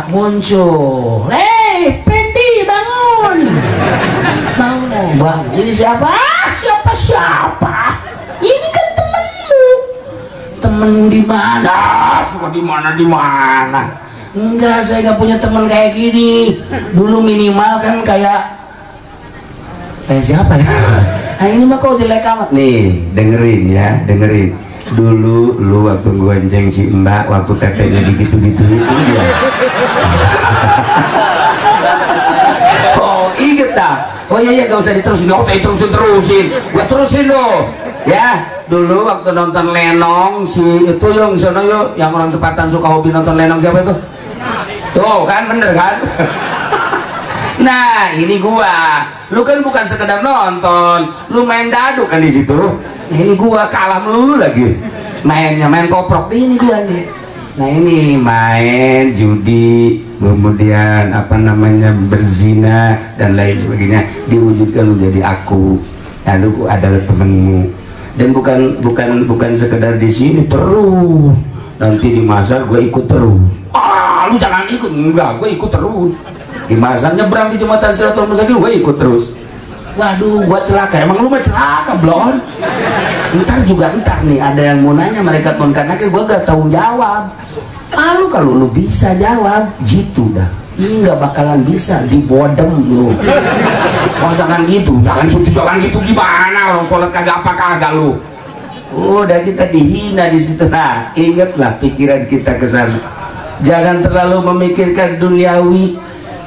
[SPEAKER 1] muncul. Pendi bangun, bangun. Ini siapa? Siapa? Ini kan temenmu. Temen di mana? Suka di mana? Enggak, saya nggak punya temen kayak gini. Dulu minimal kan kayak siapa ya? Nah ini mah kau jelek amat. Nih, dengerin. Dulu lu waktu gonceng si Mbak, waktu tetenya digitu-gitu itu ya. Oh, inget dah. Oh iya, gak usah diterusin, gua terusin loh. Ya, dulu waktu nonton Lenong si itu yang sono yang orang Sepatan suka hobi nonton Lenong, siapa itu? Tuh kan, bener kan? Nah, ini gua. Lu kan bukan sekedar nonton, lu main dadu kan di situ. Nah, ini gua kalah melulu lagi. Main koprok. Ini gua nih. Nah, ini main judi, kemudian berzina dan lain sebagainya diwujudkan menjadi aku. Lalu adalah temenmu. Dan bukan sekedar di sini terus. Nanti di masar gue ikut terus. Lu jangan ikut. Enggak, gue ikut terus. di masa nyebrang di jembatan Siratul Mustaqim gue ikut terus. Waduh, gua celaka. Emang lu mah celaka, blon. Ntar nih ada yang mau nanya malaikat munkar nakir, gua gak tahu jawab. Lalu kalau lu bisa jawab, jitu dah. Ini nggak bakalan bisa, dibodem lu. Oh jangan gitu gimana? Orang sholat kagak apa kagak lu. Udah kita dihina di situ. Nah, ingatlah pikiran kita ke sana. Jangan terlalu memikirkan duniawi.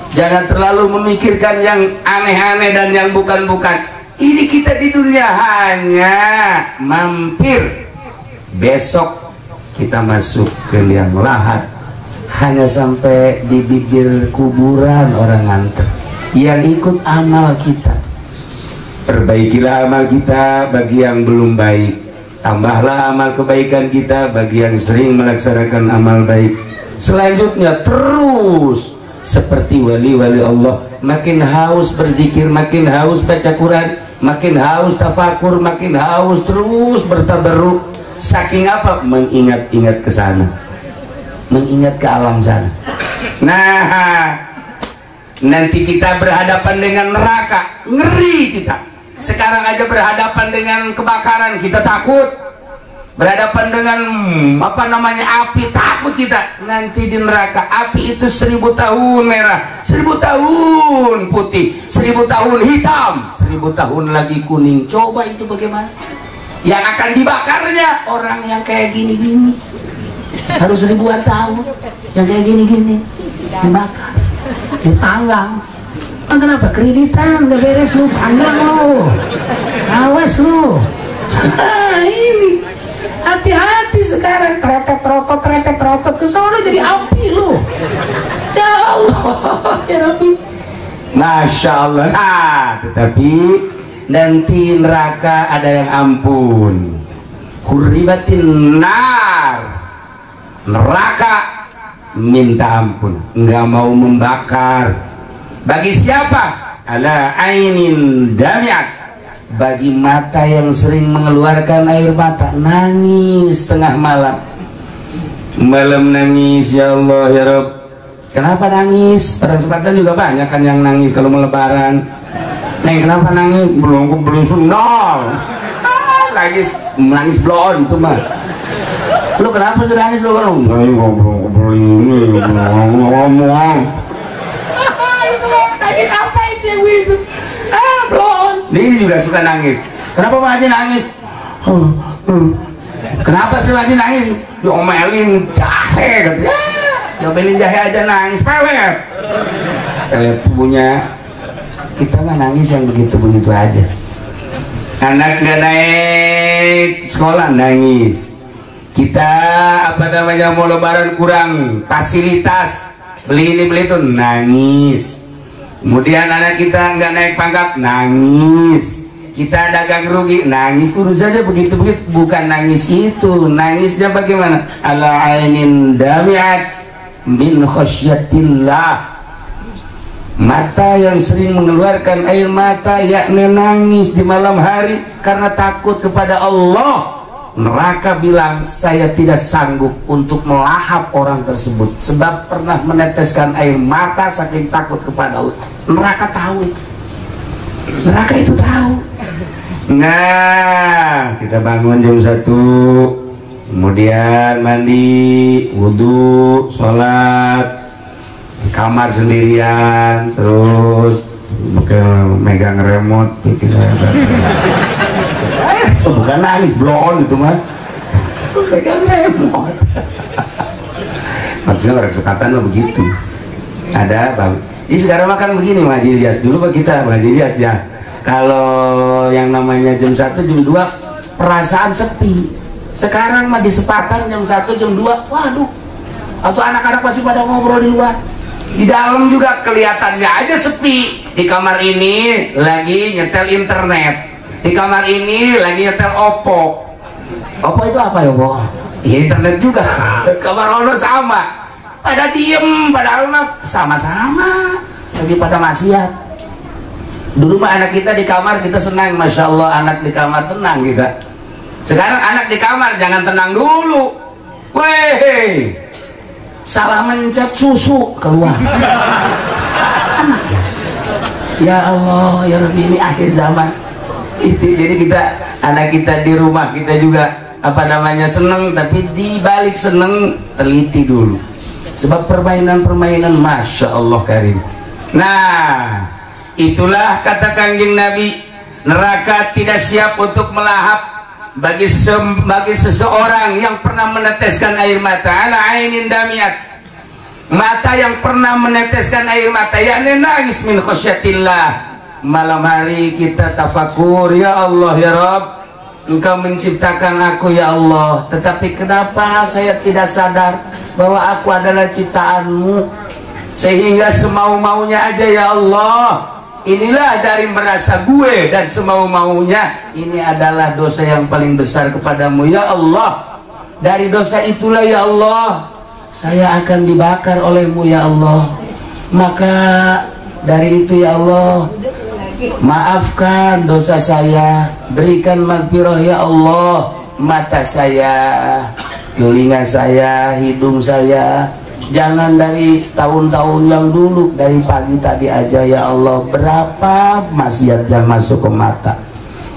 [SPEAKER 1] Jangan terlalu memikirkan yang aneh-aneh dan yang bukan-bukan. Ini kita di dunia hanya mampir. Besok kita masuk ke liang lahat. Hanya sampai di bibir kuburan orang nganter. Yang ikut amal kita. Perbaikilah amal kita bagi yang belum baik. Tambahlah amal kebaikan kita bagi yang sering melaksanakan amal baik. Selanjutnya terus seperti wali-wali Allah, makin haus berzikir, makin haus baca Quran, makin haus tafakur, makin haus terus bertabarruk. Saking apa? Mengingat-ingat ke sana, mengingat ke alam sana. Nah, nanti kita berhadapan dengan neraka, ngeri kita. Sekarang aja berhadapan dengan kebakaran, kita takut. Berhadapan dengan api, takut kita. Nanti di neraka api itu 1000 tahun merah, 1000 tahun putih, 1000 tahun hitam, 1000 tahun lagi kuning. Coba itu bagaimana? Yang akan dibakarnya orang yang kayak gini-gini, harus ribuan tahun. Yang kayak gini-gini dibakar, dipanggang. Kenapa? Kreditan gak beres lu, panggang lu, awas lu. Ini hati-hati sekarang, tretet-trotot ke sana jadi api lu. Ya Allah, ya Rabbi. Masya Allah. Nah, tetapi nanti neraka ada yang ampun. Hurribatin nar. Neraka minta ampun, nggak mau membakar. Bagi siapa? Ala ainin damiat. Bagi mata yang sering mengeluarkan air mata, nangis tengah malam. Malam nangis, ya Allah ya Rabb. Kenapa nangis? Orang Selatan juga banyak kan yang nangis kalau mau lebaran. Neng kenapa nangis? Belum sundal. Nangis blon itu mah. Lu kenapa sih nangis lu? Belum ini ngomong. Tadi apa itu yang itu? Blon. Ini juga suka nangis. Kenapa Pak Haji nangis? Kenapa sih Pak Haji nangis? Diomelin jahe. Diomelin jahe aja nangis, pelet. Pelet punya. Kita mah nangis yang begitu-begitu aja. Anak nggak naik sekolah nangis. Kita mau lebaran kurang fasilitas, beli ini beli itu nangis. Kemudian anak kita nggak naik pangkat, nangis. Kita dagang rugi, nangis. Urus saja begitu-begitu. Bukan nangis itu, nangisnya bagaimana? Ala ainin damiat min khasyatillah. Mata yang sering mengeluarkan air mata, yakni nangis di malam hari karena takut kepada Allah. Neraka bilang, saya tidak sanggup untuk melahap orang tersebut sebab pernah meneteskan air mata saking takut kepada Allah. Neraka tahu itu. Neraka itu tahu. Nah, kita bangun jam 1, kemudian mandi, wudhu, sholat, di kamar sendirian, terus megang remote, bikin bukan nangis, blon itu mah. Pegang remote. Maksudnya orang sekatan mah begitu. Ada bang. Jadi sekarang makan begini Bang Haji Ilyas. Dulu Bang kita Bang Haji Ilyas ya. Kalau yang namanya jam 1 jam 2 perasaan sepi. Sekarang mah di sepatan jam 1 jam 2, waduh. Atau anak-anak masih pada ngobrol di luar. Di dalam juga kelihatannya aja sepi. Di kamar ini lagi nyetel internet. Di kamar ini lagi nyetel Oppo. Oppo itu apa ya, Bo? Internet juga. Kamar ono sama. Pada diem, padahal mah sama-sama lagi pada maksiat. Dulu mah anak kita di kamar kita senang, masya Allah anak di kamar tenang kita. Sekarang anak di kamar jangan tenang dulu. Weh, salah mencet susu keluar. Ya Allah ya Rabbi, ini akhir zaman. Jadi kita, anak kita di rumah kita juga seneng, tapi di balik seneng teliti dulu, sebab permainan-permainan Masya Allah Karim. Nah itulah kata Kanjeng Nabi, neraka tidak siap untuk melahap bagi seseorang yang pernah meneteskan air mata. Ala ainin damiat, mata yang pernah meneteskan air mata, yakni nangis min khosyatillah. Malam hari kita tafakur, ya Allah ya Rabb, Engkau menciptakan aku ya Allah, tetapi kenapa saya tidak sadar bahwa aku adalah ciptaanmu, sehingga semau-maunya aja ya Allah. Inilah dari merasa gue dan semau-maunya, ini adalah dosa yang paling besar kepadamu ya Allah. Dari dosa itulah ya Allah saya akan dibakar olehmu ya Allah. Maka dari itu ya Allah, maafkan dosa saya, berikan maghfirah ya Allah, mata saya, telinga saya, hidung saya. Jangan dari tahun-tahun yang dulu, dari pagi tadi aja ya Allah, berapa maksiat yang masuk ke mata,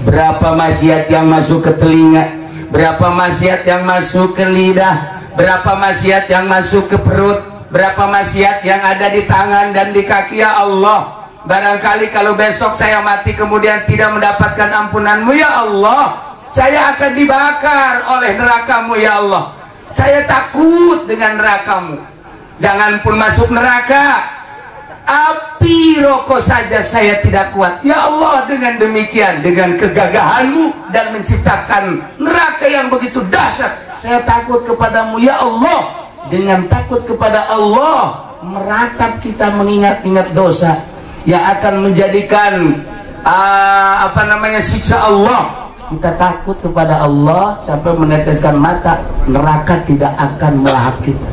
[SPEAKER 1] berapa maksiat yang masuk ke telinga, berapa maksiat yang masuk ke lidah, berapa maksiat yang masuk ke perut, berapa maksiat yang ada di tangan dan di kaki ya Allah. Barangkali kalau besok saya mati kemudian tidak mendapatkan ampunanmu ya Allah, saya akan dibakar oleh nerakamu ya Allah. Saya takut dengan nerakamu. Jangan pun masuk neraka, api rokok saja saya tidak kuat ya Allah. Dengan demikian, dengan kegagahanmu dan menciptakan neraka yang begitu dahsyat, saya takut kepadamu ya Allah. Dengan takut kepada Allah, meratap kita mengingat-ingat dosa yang akan menjadikan siksa Allah. Kita takut kepada Allah sampai meneteskan mata, neraka tidak akan melahap kita.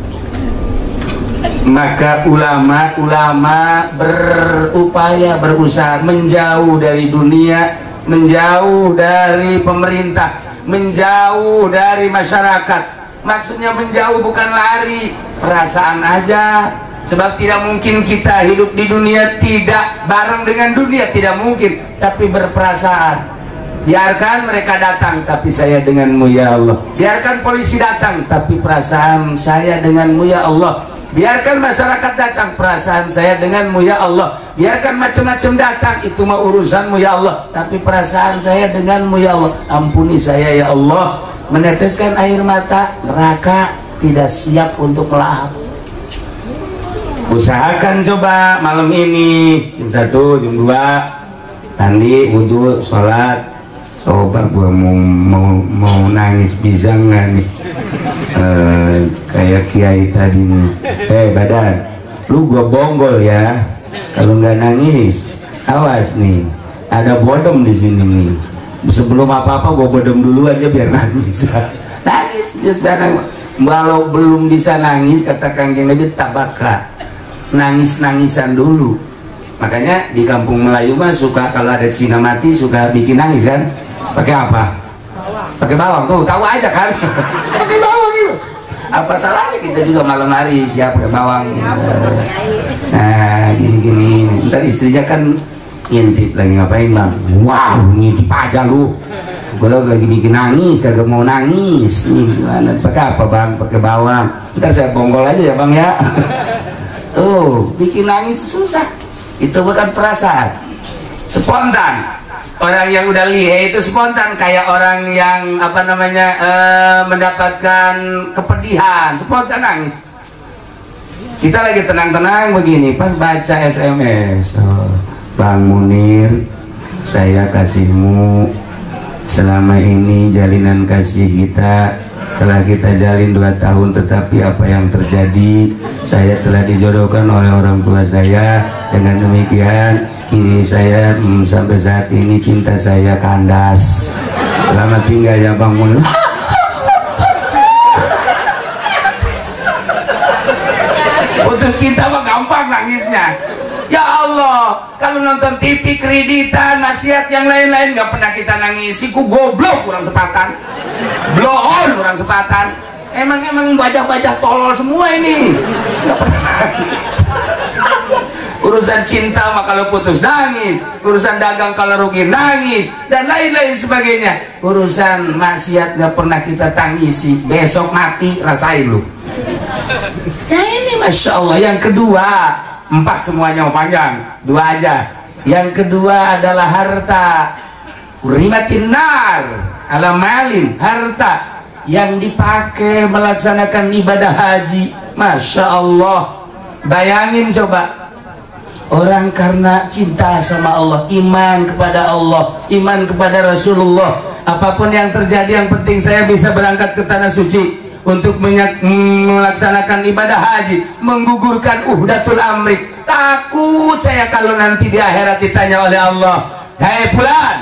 [SPEAKER 1] Maka ulama berupaya, berusaha menjauh dari dunia, menjauh dari pemerintah, menjauh dari masyarakat. Maksudnya menjauh bukan lari, perasaan aja. Sebab tidak mungkin kita hidup di dunia tidak bareng dengan dunia, tidak mungkin. Tapi berperasaan. Biarkan mereka datang, tapi saya denganmu ya Allah. Biarkan polisi datang, tapi perasaan saya denganmu ya Allah. Biarkan masyarakat datang, perasaan saya denganmu ya Allah. Biarkan macam-macam datang, itu mah urusanmu ya Allah, tapi perasaan saya denganmu ya Allah. Ampuni saya ya Allah. Meneteskan air mata, neraka tidak siap untuk melahap. Usahakan coba malam ini jam 1, jam 2 mandi, wudhu, sholat. Coba gua mau nangis bisa nggak nih? Kayak kiai tadi nih. Badan, lu gua bonggol ya. Kalau nggak nangis, awas nih. Ada bodom di sini nih. Sebelum apa-apa gua bodom dulu aja biar nangis. Nangis, sekarang. Kalau belum bisa nangis, kata Kanjeng Nabi, tabaka. Nangis-nangisan dulu. Makanya di kampung Melayu mah suka kalau ada Cina mati suka bikin nangis kan? Pakai apa? Pakai bawang tuh, tahu aja kan? Pakai bawang itu. Apa salahnya kita juga malam hari siap pakai bawang? Nah, gini-gini. Ntar istrinya kan ngintip lagi ngapain bang? Wah, ngintip aja lu. Gue lagi bikin nangis, kagak mau nangis. Gimana? Pakai apa bang? Pakai bawang. Ntar saya bonggol aja ya bang ya. Tuh, bikin nangis susah. Itu bukan perasaan, spontan. Orang yang udah lihe itu spontan, kayak orang yang mendapatkan kepedihan, spontan nangis. Kita lagi tenang-tenang begini, pas baca SMS, Bang Munir, saya kasihmu. Selama ini jalinan kasih kita telah kita jalin 2 tahun, tetapi apa yang terjadi, saya telah dijodohkan oleh orang tua saya. Dengan demikian kini saya sampai saat ini cinta saya kandas. Selamat tinggal ya Bang Mun. Putus cinta mah gampang nangisnya. Ya Allah, kalau nonton TV kreditan, nasihat yang lain-lain nggak pernah kita nangisi. Ku goblok kurang sepatan, blow on kurang sepatan. Emang bajak-bajak tolol semua ini. Nggak pernah nangis. Urusan cinta mah kalau putus nangis, urusan dagang kalau rugi nangis, dan lain-lain sebagainya. Urusan maksiat gak pernah kita tangisi, besok mati rasain lu. Ya ini Masya Allah. Yang kedua, 4 semuanya mau panjang, 2 aja. Yang kedua adalah harta. Urimatin nar ala malin, harta yang dipakai melaksanakan ibadah haji. Masya Allah. Bayangin coba, orang karena cinta sama Allah, iman kepada Allah, iman kepada Rasulullah, apapun yang terjadi yang penting saya bisa berangkat ke tanah suci untuk melaksanakan ibadah haji, menggugurkan uhdatul amrik. Takut saya kalau nanti di akhirat ditanya oleh Allah, "Hei fulan,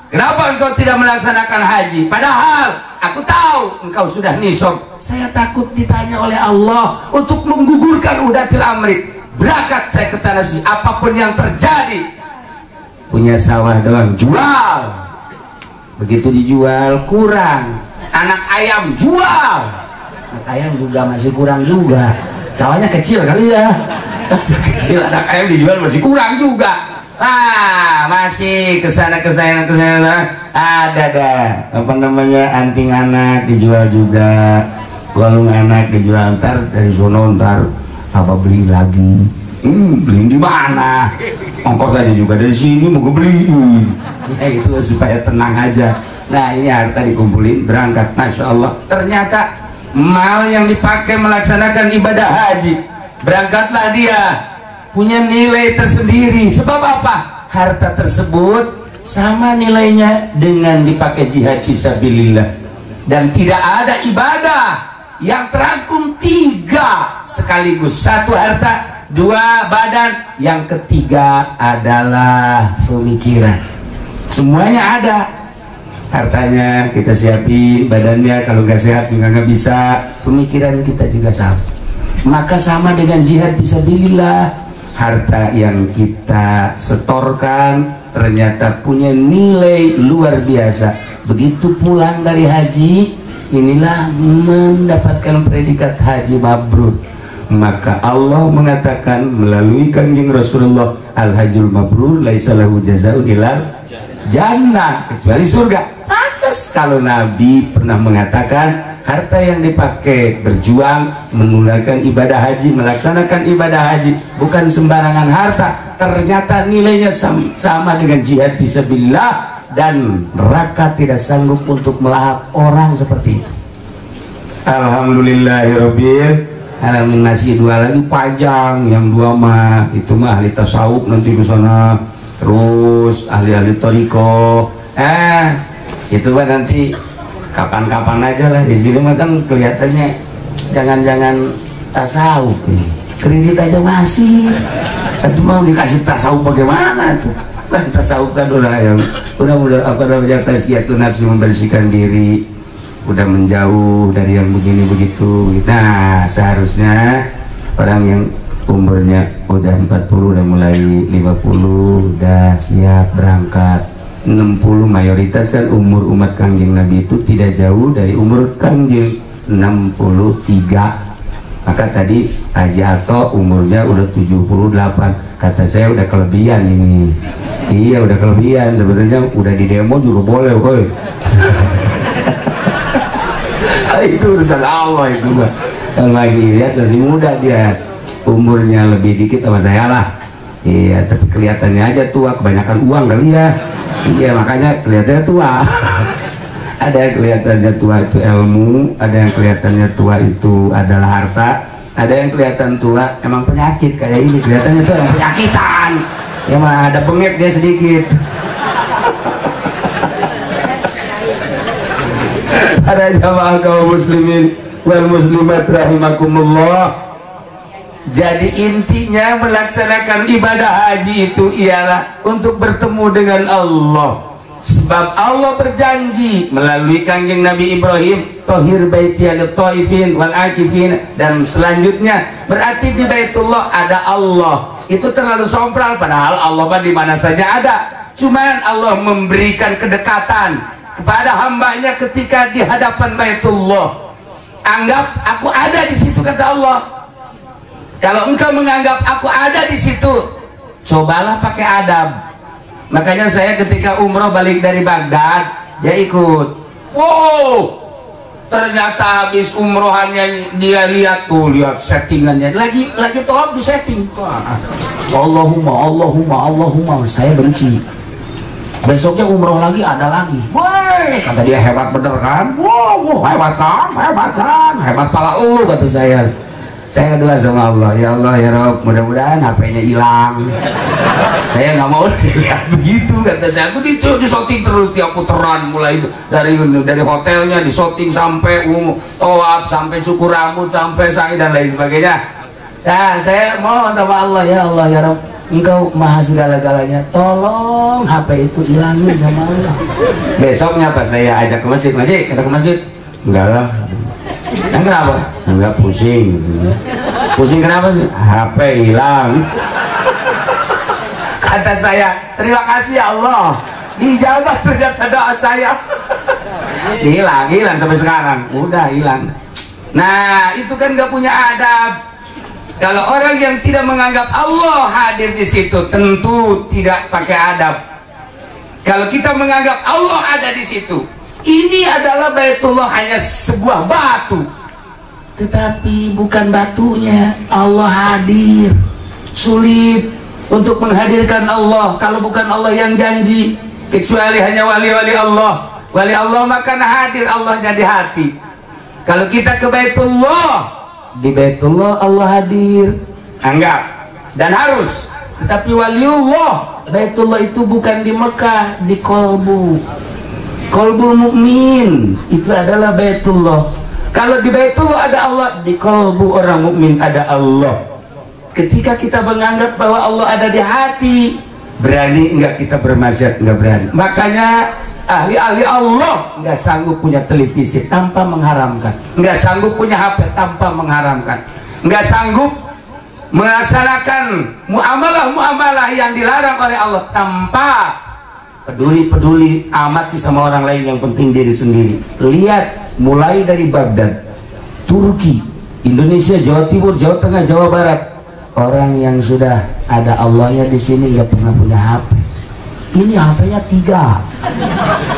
[SPEAKER 1] kenapa engkau tidak melaksanakan haji? Padahal aku tahu engkau sudah nisab." Saya takut ditanya oleh Allah untuk menggugurkan uhdatul amrik. Berangkat saya ke tanah suci, apapun yang terjadi. Punya sawah doang, jual. Begitu dijual kurang. Anak ayam jual. Anak ayam juga masih kurang juga. Kawannya kecil kali ya. Kecil, anak ayam dijual masih kurang juga. Masih kesana. Ada dah. Apa namanya, anting anak dijual juga. Golong anak dijual, ntar dari sono ntar apa beli lagi. Beliin di mana? Ongkos aja juga dari sini mau gue beliin. Ya itu supaya tenang aja. Nah ini harta dikumpulin, berangkat. Masya Allah. Ternyata mal yang dipakai melaksanakan ibadah haji, berangkatlah dia, punya nilai tersendiri. Sebab apa? Harta tersebut sama nilainya dengan dipakai jihad fisabilillah. Dan tidak ada ibadah yang terangkum 3 sekaligus. 1 harta, 2 badan, yang ketiga adalah pemikiran. Semuanya ada. Hartanya kita siapin, badannya kalau nggak sehat juga nggak bisa. Pemikiran kita juga sama. Maka sama dengan jihad fisabilillah. Harta yang kita setorkan ternyata punya nilai luar biasa. Begitu pulang dari haji, inilah mendapatkan predikat haji mabrur. Maka Allah mengatakan melalui kanjeng Rasulullah, al-hajjul mabrur laisa lahu jazaa'un ilal jannah, kecuali surga. Pantas kalau Nabi pernah mengatakan harta yang dipakai berjuang menunaikan ibadah haji, melaksanakan ibadah haji bukan sembarangan harta. Ternyata nilainya sama dengan jihad fisabilillah, dan neraka tidak sanggup untuk melahap orang seperti itu. Alhamdulillahirabbil alamin. Masih 2 lagi panjang. Yang 2 mah itu mah ahli tasawuf nanti ke sana, terus ahli-ahli thariqah. Itu mah nanti kapan-kapan aja lah. Di sini mah kan kelihatannya jangan-jangan tasawuf ini. Kredit aja masih. Itu mau dikasih tasawuf bagaimana tuh? Tasawuf kan udah apa namanya, tazkiyatun nafsi, membersihkan diri, udah menjauh dari yang begini begitu. Nah seharusnya orang yang umurnya udah 40, udah mulai 50, udah siap berangkat. 60 mayoritas kan umur umat kanjeng Nabi itu tidak jauh dari umur kanjeng, 63. Maka tadi Haji Ato umurnya udah 78. Kata saya udah kelebihan ini. Iya udah kelebihan, sebenarnya udah di demo juga boleh woy. Itu urusan Allah itu mah. Kalau lagi Ilyas masih muda, dia umurnya lebih dikit sama saya lah. Iya, tapi kelihatannya aja tua, kebanyakan uang kali ya. Iya, makanya kelihatannya tua. Ada yang kelihatannya tua itu ilmu, ada yang kelihatannya tua itu adalah harta, ada yang kelihatan tua emang penyakit kayak ini, kelihatannya tuh yang penyakitan. Ya mah ada bengek dia sedikit. Para jamaah kaum muslimin wal muslimat rahimakumullah. Jadi intinya melaksanakan ibadah haji itu ialah untuk bertemu dengan Allah. Sebab Allah berjanji melalui kanjeng Nabi Ibrahim, Tahir baiti lit-taifin wal akifin, dan selanjutnya berarti di Baitullah ada Allah. Itu terlalu sompral, padahal Allah di mana saja ada. Cuman Allah memberikan kedekatan kepada hambanya ketika di hadapan Baitullah. Anggap aku ada di situ, kata Allah. Kalau engkau menganggap aku ada di situ, cobalah pakai adab. Makanya saya ketika umroh balik dari Baghdad, dia ikut. Wow, ternyata habis umrohannya dia lihat tuh, lihat settingannya, lagi tolak di setting. Allahumma, saya benci. Besoknya umroh lagi, ada lagi. Woi, kata dia, hebat bener kan? Wow, hebat kan? Hebat pala lu, kata saya. Saya doa sama Allah, ya Allah ya Rob, mudah-mudahan HP-nya hilang. Saya nggak mau dilihat begitu, kata saya. Aku disoting terus tiap putaran, mulai dari hotelnya disoting sampai toab, sampai syukur rambut, sampai sa'i dan lain sebagainya. Nah, saya mau sama Allah ya Rob, Engkau maha segala-galanya, tolong HP itu hilangin sama Allah. Besoknya pas saya ajak ke masjid, kita ke masjid, enggak lah. Yang kenapa? Enggak, pusing. Pusing kenapa sih? HP hilang. Kata saya, terima kasih ya Allah, dijawab ternyata doa saya. Hilang sampai sekarang, udah hilang. Nah, itu kan gak punya adab. Kalau orang yang tidak menganggap Allah hadir di situ, tentu tidak pakai adab. Kalau kita menganggap Allah ada di situ, ini adalah Baitullah, hanya sebuah batu, tetapi bukan batunya. Allah hadir. Sulit untuk menghadirkan Allah kalau bukan Allah yang janji, kecuali hanya wali-wali Allah. Wali Allah maka hadir Allahnya di hati. Kalau kita ke Baitullah, di Baitullah Allah hadir, anggap dan harus. Tetapi waliullah, Baitullah itu bukan di Mekah, di kolbu. Kolbul mukmin itu adalah Baitullah. Kalau di Baitullah ada Allah, di kolbu orang mukmin ada Allah. Ketika kita menganggap bahwa Allah ada di hati, berani enggak kita bermaksiat? Enggak berani. Makanya ahli-ahli Allah enggak sanggup punya televisi tanpa mengharamkan, enggak sanggup punya HP tanpa mengharamkan, enggak sanggup melaksanakan muamalah yang dilarang oleh Allah tanpa peduli amat sih sama orang lain, yang penting diri sendiri. Lihat, mulai dari Baghdad, Turki, Indonesia, Jawa Timur, Jawa Tengah, Jawa Barat, orang yang sudah ada Allahnya di sini nggak pernah punya HP. Ini HP-nya tiga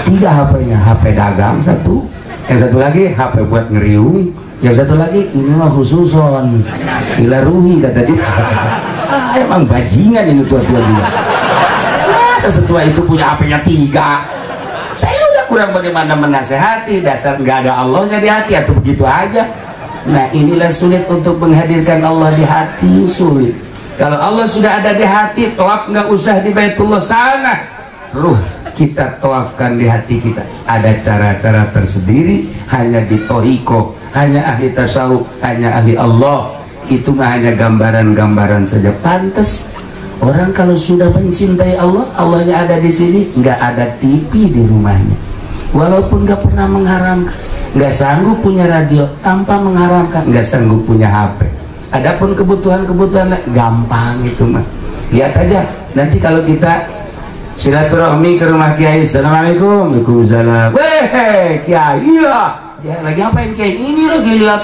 [SPEAKER 1] HP-nya, HP dagang satu, yang satu lagi HP buat ngeriung, yang satu lagi ini mah khususon ilaruhi kata dia. Emang bajingan ini tua-tua dia. Setua itu punya HP-nya tiga. Saya udah kurang bagaimana menasehati, dasar nggak ada Allahnya di hati atau begitu aja. Nah, inilah sulit untuk menghadirkan Allah di hati, sulit. Kalau Allah sudah ada di hati, tawaf nggak usah di Baitullah sana, ruh kita tawafkan di hati kita. Ada cara-cara tersendiri, hanya di toriko, hanya ahli tasawuf, hanya ahli Allah. Itu mah hanya gambaran-gambaran saja. Pantes orang kalau sudah mencintai Allah, Allahnya ada di sini, nggak ada TV di rumahnya, walaupun nggak pernah mengharamkan, nggak sanggup punya radio tanpa mengharamkan, nggak sanggup punya HP. Adapun kebutuhan gampang itu mah. Lihat aja nanti kalau kita silaturahmi ke rumah Kiai, assalamualaikum, waalaikumsalam, weh Kiai, iya, dia lagi ngapain Kiai? Ini lagi lihat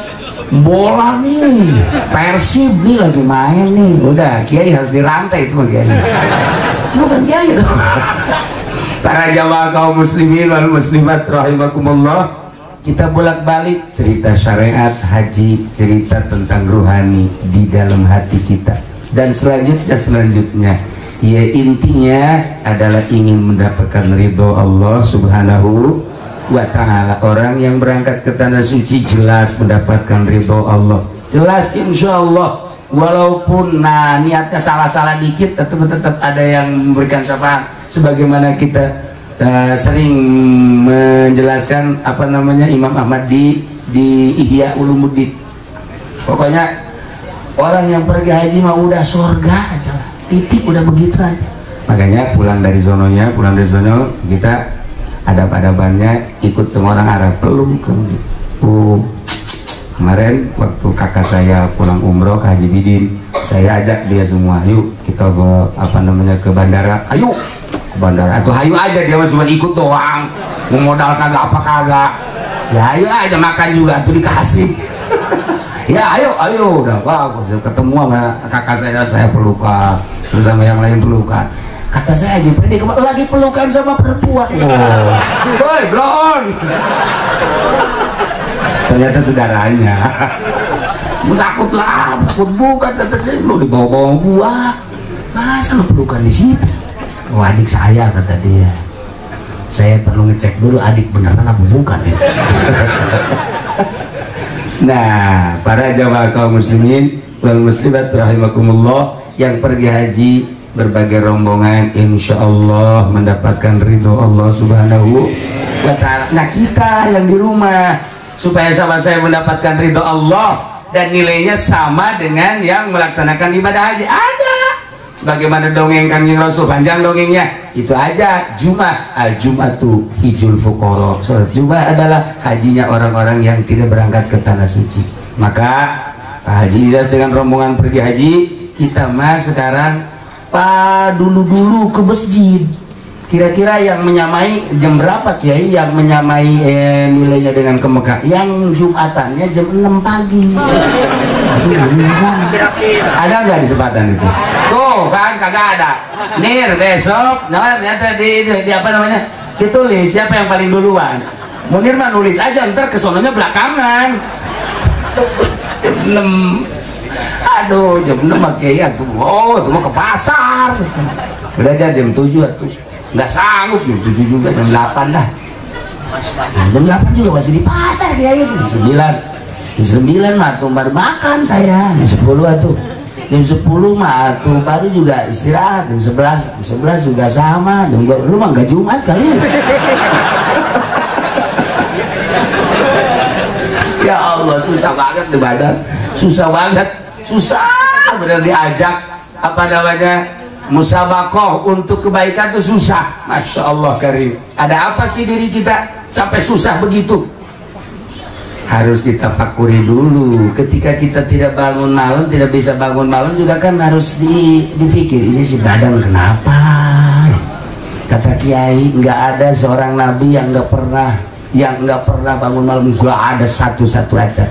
[SPEAKER 1] bola nih, Persib nih lagi main nih. Udah, Kiai harus dirantai itu mah Kiai. Bukan Kiai itu. Para jamaah kaum muslimin wal muslimat rahimakumullah, kita bolak-balik cerita syariat, haji, cerita tentang ruhani di dalam hati kita, dan selanjutnya ya intinya adalah ingin mendapatkan ridho Allah subhanahu wa ta'ala. Orang yang berangkat ke tanah suci jelas mendapatkan ridho Allah, jelas insya Allah. Walaupun niatnya salah-salah dikit, tetap ada yang memberikan syafaat. Sebagaimana kita sering menjelaskan Imam Ahmad di Ihya Ulumuddin. Pokoknya orang yang pergi haji mah udah surga aja lah, titik, udah begitu aja. Makanya pulang dari sono kita adab-adabannya ikut semua orang Arab. Belum kemarin waktu kakak saya pulang umroh ke Haji Bidin, saya ajak dia semua, yuk kita ke bandara, ayo ke bandara. Atau ayo aja, dia cuma ikut doang, mau modal kagak apa kagak, ya ayo aja, makan juga tuh dikasih. Ya ayo udah bagus ketemu sama kakak saya pelukan, terus sama yang lain pelukan. Kata saya Jibril lagi pelukan sama perempuan. Woi blon. Ternyata saudaranya. Takut bukan, kata saya, lu dibawa-bawa gua, masa lu pelukan di situ? Oh adik saya, kata dia. Saya perlu ngecek dulu adik beneran apa bukan ya. Nah, para jamaah kaum muslimin wal muslimat rahimakumullah yang pergi haji berbagai rombongan insya Allah mendapatkan ridho Allah subhanahu wa ta'ala. Nah kita yang di rumah supaya sama saya mendapatkan ridho Allah dan nilainya sama dengan yang melaksanakan ibadah haji, ada sebagaimana dongeng Kanjeng Rasul, panjang dongengnya itu aja. Al-Jum'atu hijul fuqara, sholat Jumat adalah hajinya orang-orang yang tidak berangkat ke tanah suci. Maka Pak Haji Ilyas dengan rombongan pergi haji, kita mas sekarang dulu ke masjid. Kira-kira yang menyamai jam berapa Kiai yang menyamai nilainya dengan ke Mekah? Yang Jumatannya jam 6 pagi. Ada nggak di Sepatan itu? Tuh kan kagak ada. Nir besok, nah ternyata di apa namanya? Ditulis siapa yang paling duluan. Munir mah nulis aja, ntar kesononya belakangan. Jam 6. Aduh jam 6 Kiai tuh, tuh mau ke pasar. Udah aja jam 7 tuh. Nggak sanggup jam 7 juga, jam 8 dah. Nah, jam 8 juga masih di pasar Kiai. Jam 9 mah tuh baru makan saya. Jam 10 tuh. Jam 10 mah tuh baru juga istirahat. Jam 11 juga sama. Jam 2 lu mah nggak Jumat kali. Ya Allah susah banget di badan. Susah bener diajak apa namanya musabakoh untuk kebaikan tuh susah. Masya Allah karim. Ada apa sih diri kita sampai susah begitu? Harus kita fakuri dulu. Ketika kita tidak bangun malam, tidak bisa bangun malam juga kan harus dipikir ini si badan kenapa? Kata Kiai nggak ada seorang nabi yang nggak pernah bangun malam. Nggak ada satu-satu aja.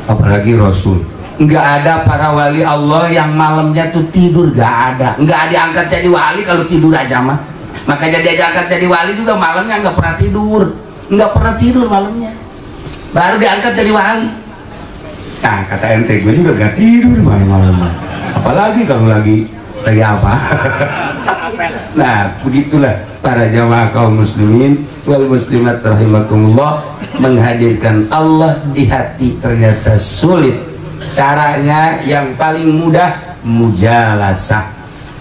[SPEAKER 1] Apalagi Rasul. Nggak ada para wali Allah yang malamnya tuh tidur, nggak ada. Nggak diangkat jadi wali kalau tidur aja mah. Maka jadi angkat jadi wali juga malamnya nggak pernah tidur malamnya. Baru diangkat jadi wali. Nah kata ente gue juga nggak tidur malam-malam. Apalagi kalau lagi apa? Nah begitulah para jamaah kaum muslimin wal muslimat rahimakumullah, menghadirkan Allah di hati ternyata sulit. Caranya yang paling mudah mujalasah.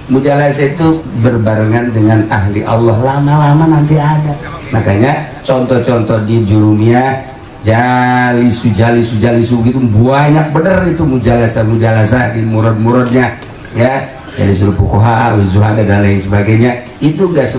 [SPEAKER 1] Mujalasah itu berbarengan dengan ahli Allah, lama-lama nanti ada. Makanya contoh-contoh di Jurumiyah, jalisu gitu banyak bener itu mujalasah di murad-muradnya ya. Jadi suruh fuqaha, zuhada dan lain sebagainya. Itu enggak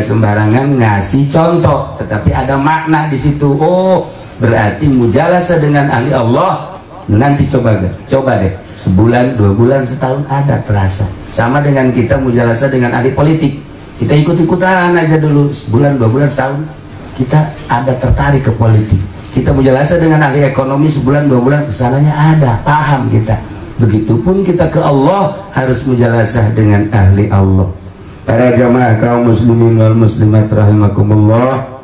[SPEAKER 1] sembarangan ngasih contoh, tetapi ada makna di situ. Oh, berarti mujalasah dengan ahli Allah. Nanti coba deh sebulan, 2 bulan, setahun ada terasa. Sama dengan kita mujalasah dengan ahli politik, kita ikut-ikutan aja dulu sebulan, 2 bulan, setahun kita ada tertarik ke politik. Kita mujalasah dengan ahli ekonomi sebulan, 2 bulan, kesananya ada, paham kita. Begitupun kita ke Allah harus mujalasah dengan ahli Allah. Para jamaah kaum muslimin wal muslimat rahimakumullah,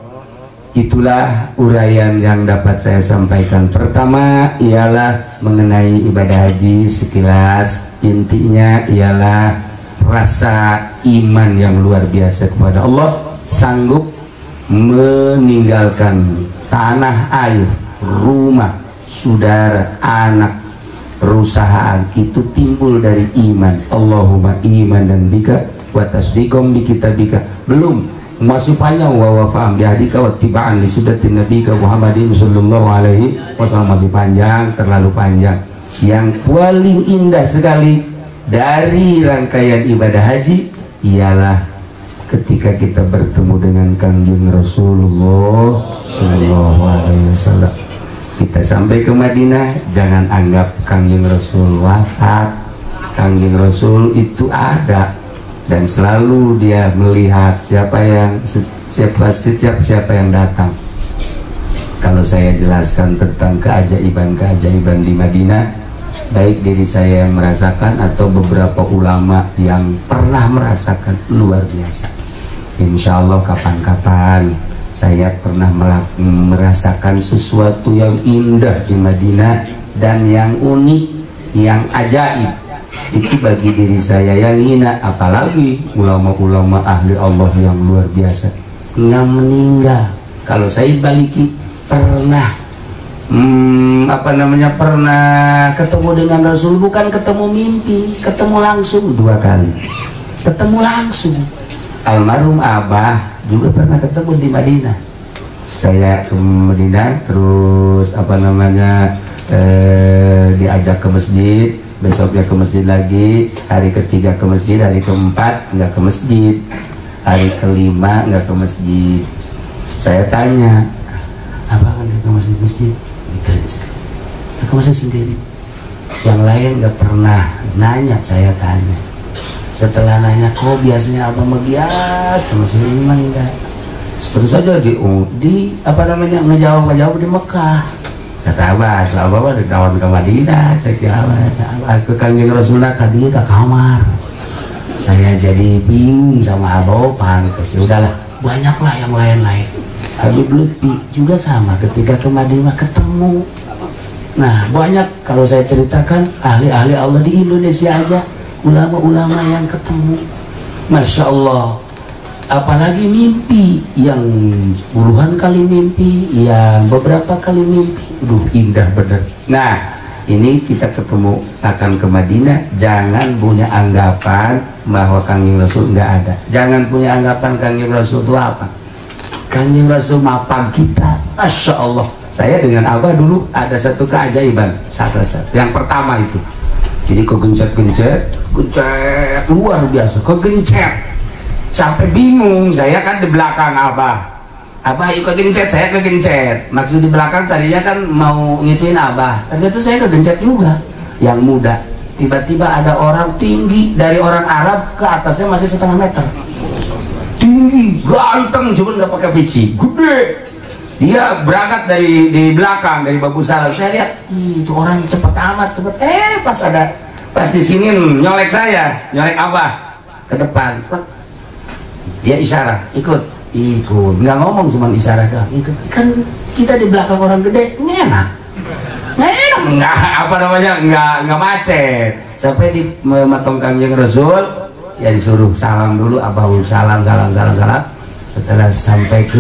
[SPEAKER 1] itulah uraian yang dapat saya sampaikan. Pertama ialah mengenai ibadah haji sekilas. Intinya ialah rasa iman yang luar biasa kepada Allah, sanggup meninggalkan tanah air, rumah, saudara, anak, perusahaan. Itu timbul dari iman. Allahumma iman dan bika wa tasdiqom bi kitabika. Belum masih panjang wa wafa'am bihdika wa tiba'an li sunnatin nabiyika Muhammadin sallallahu alaihi wasallam. Masih panjang, terlalu panjang. Yang paling indah sekali dari rangkaian ibadah haji ialah ketika kita bertemu dengan Kanjeng Rasulullah sallallahu alaihi wasallam. Kita sampai ke Madinah, jangan anggap Kanjeng Rasul wafat. Kanjeng Rasul itu ada dan selalu dia melihat siapa yang datang. Kalau saya jelaskan tentang keajaiban-keajaiban di Madinah, baik diri saya yang merasakan atau beberapa ulama yang pernah merasakan, luar biasa. Insya Allah kapan-kapan saya pernah merasakan sesuatu yang indah di Madinah dan yang unik, yang ajaib. Itu bagi diri saya yang hina, apalagi ulama-ulama ahli Allah yang luar biasa nggak meninggal. Kalau saya baliki pernah pernah ketemu dengan Rasul, bukan ketemu mimpi, ketemu langsung 2 kali, ketemu langsung. Almarhum Abah juga pernah ketemu di Madinah. Saya ke Madinah, terus diajak ke masjid, besoknya ke masjid lagi, hari ketiga ke masjid, hari keempat nggak ke masjid, hari kelima nggak ke masjid. Saya tanya, apa kan ke masjid? Nggak ke masjid sendiri. Yang lain nggak pernah nanya, saya tanya. Setelah nanya, kok biasanya abang magiat ke masjid iman enggak? Terus saja ngejawab di Mekah. Kata abah ditawarin ke Madinah, cek abah ke Kanjeng Rasul tadi ke kamar. Saya jadi bingung sama abah, pantes ya udahlah, banyaklah yang lain-lain. Habib Lutfi juga sama, ketika ke Madinah ketemu. Nah banyak kalau saya ceritakan ahli-ahli Allah di Indonesia aja, ulama-ulama yang ketemu, Masya Allah. Apalagi mimpi yang puluhan kali mimpi, yang beberapa kali mimpi, indah bener. Nah ini kita ketemu akan ke Madinah, jangan punya anggapan bahwa Kanjeng Rasul nggak ada. Jangan punya anggapan Kanjeng Rasul itu apa. Kanjeng Rasul mapan kita, Masya Allah. Saya dengan Abah dulu ada satu keajaiban, yang pertama itu, jadi kegencet luar biasa, kegencet sampai bingung. Saya kan di belakang Abah ikut gencet, saya kegencet. Maksud di belakang tadinya kan mau ngituin Abah, ternyata saya kegencet juga. Yang muda, tiba-tiba ada orang tinggi, dari orang Arab ke atasnya masih 1,5 meter, tinggi, ganteng, cuman nggak pakai peci, gede. Dia berangkat dari di belakang, dari Babu Salam. Saya lihat, itu orang cepet amat, pas di sini nyolek Abah ke depan. Dia isyarat, ikut, nggak ngomong, cuma isyarat doang, ikut. Kan kita di belakang orang gede, nggak macet. Sampai di makam Kanjeng Rasul, ya disuruh salam dulu, Abah salam. Setelah sampai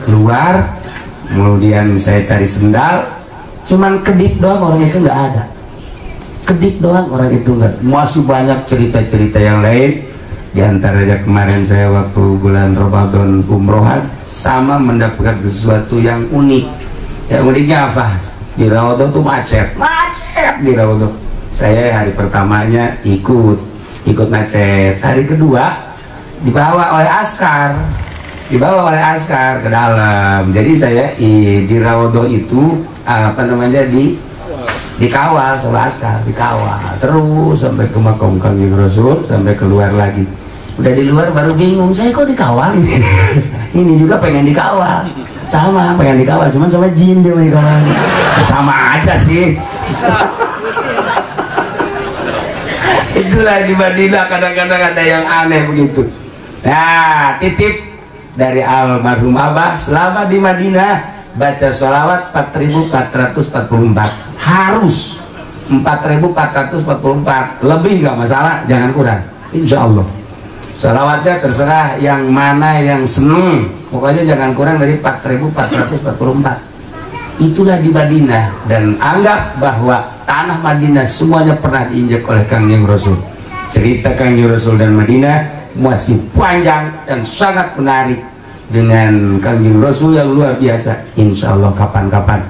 [SPEAKER 1] keluar, kemudian saya cari sendal, cuman kedip doang, orang itu nggak ada. Kedip doang, orang itu nggak. Masih banyak cerita-cerita yang lain. Di antaranya kemarin saya waktu bulan Ramadan umrohan, sama mendapatkan sesuatu yang unik. Yang uniknya apa? Di Rawadhan tuh macet di Rawadhan. Saya hari pertamanya ikut macet. Hari kedua dibawa oleh askar ke dalam. Jadi saya di Rawadhan itu dikawal sama askar, dikawal terus sampai ke makam Kanjeng Rasul, sampai keluar lagi. Udah di luar baru bingung, saya kok dikawal ini. Ini juga pengen dikawal, sama pengen dikawal, cuman sama jin dia mau dikawal. Sama aja sih. Itulah di Madinah, kadang-kadang ada yang aneh begitu. Nah, titip dari almarhum Abah, selama di Madinah baca sholawat 4.444, harus 4.444, lebih nggak masalah, jangan kurang, insya Allah. Sholawatnya terserah yang mana yang seneng, pokoknya jangan kurang dari 4.444. Itulah di Madinah. Dan anggap bahwa tanah Madinah semuanya pernah diinjak oleh Kanjeng Rasul. Cerita Kanjeng Rasul dan Madinah masih panjang dan sangat menarik, dengan Kanjeng Rasul yang luar biasa. Insya Allah kapan-kapan.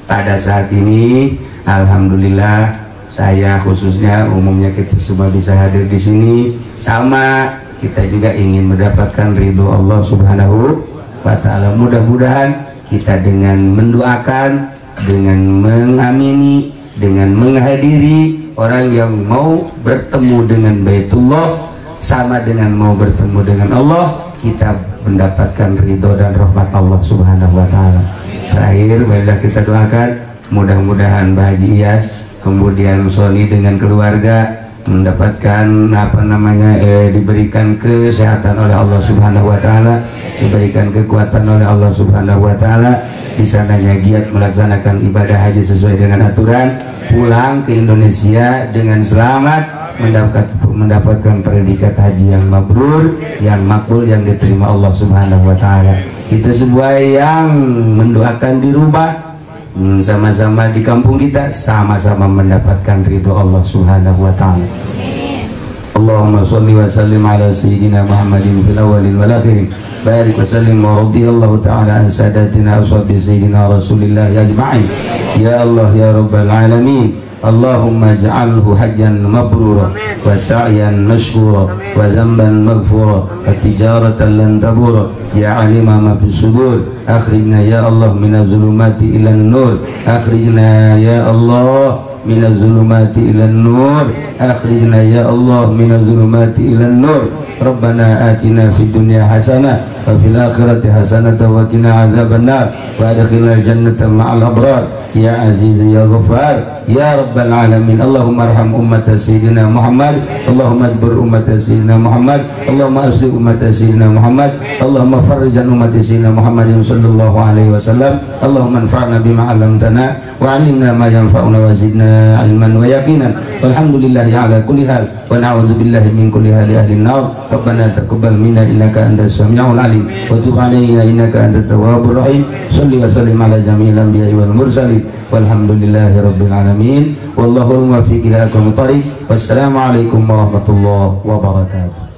[SPEAKER 1] Pada saat ini alhamdulillah, saya khususnya, umumnya kita semua bisa hadir di sini, sama kita juga ingin mendapatkan ridho Allah Subhanahu wa ta'ala. Mudah-mudahan kita dengan mendoakan, dengan mengamini, dengan menghadiri orang yang mau bertemu dengan Baitullah, sama dengan mau bertemu dengan Allah, kita mendapatkan ridho dan rahmat Allah Subhanahu wa taala. Terakhir, marilah kita doakan mudah-mudahan Mbah Haji Iyas kemudian Sony dengan keluarga mendapatkan diberikan kesehatan oleh Allah Subhanahu wa taala, diberikan kekuatan oleh Allah Subhanahu wa taala, di sananya giat melaksanakan ibadah haji sesuai dengan aturan, pulang ke Indonesia dengan selamat, mendapatkan predikat haji yang mabrur, yang makbul, yang diterima Allah Subhanahu wa taala. Kita semua yang mendoakan di rumah, sama-sama di kampung kita, sama-sama mendapatkan ridho Allah Subhanahu wa taala. Allahumma shalli wa sallim ala sayyidina Muhammadin fil awwalin wal akhirin. Barik wa sallim wa radiyallahu ta'ala an sadatina ashabi sayyidina Rasulillah ajma'in. Ya Allah ya rabbal alamin. Allahumma ja'alhu hajjan mabrura wa sa'yan mashkura wa dhanban maghfura wa tijaratan lan tabura. Ya alima ma fi sudur, akhrijna ya Allah minaz zulumati ilan nur, akhrijna ya Allah minaz zulumati ilan nur, akhrijna ya Allah minaz zulumati ilan nur. Rabbana atina fid dunya hasanah wa fil akhirati hasanah wa qina azabannar wa adkhilnal jannata ma'al abrar ya aziz ya ghafar ya rabbal alamin. Allahumma arham ummat sayyidina Muhammad, Allahumma ajbur ummat sayyidina Muhammad, Allahumma asli ummat sayyidina Muhammad, Allahumma farrijan ummat sayyidina Muhammadin sallallahu alaihi wasallam. Allahumma anfa'na bima 'allamtana wa 'allimna ma yanfa'una wa zidna ilman wa yaqinan. Walhamdulillahi ala kulli hal wa na'udzu billahi min kulli hali ahli an-nar. Rabbana taqabbal minna innaka antas samiul alim wa tub 'alaina innaka antat tawwabur rahim. Shalli wa sallim ala jami'il anbiya'i wal mursalin walhamdulillahi rabbil alamin. Wallahul muwaffiq ila aqwamit thariq. Wassalamu alaikum warahmatullahi wabarakatuh.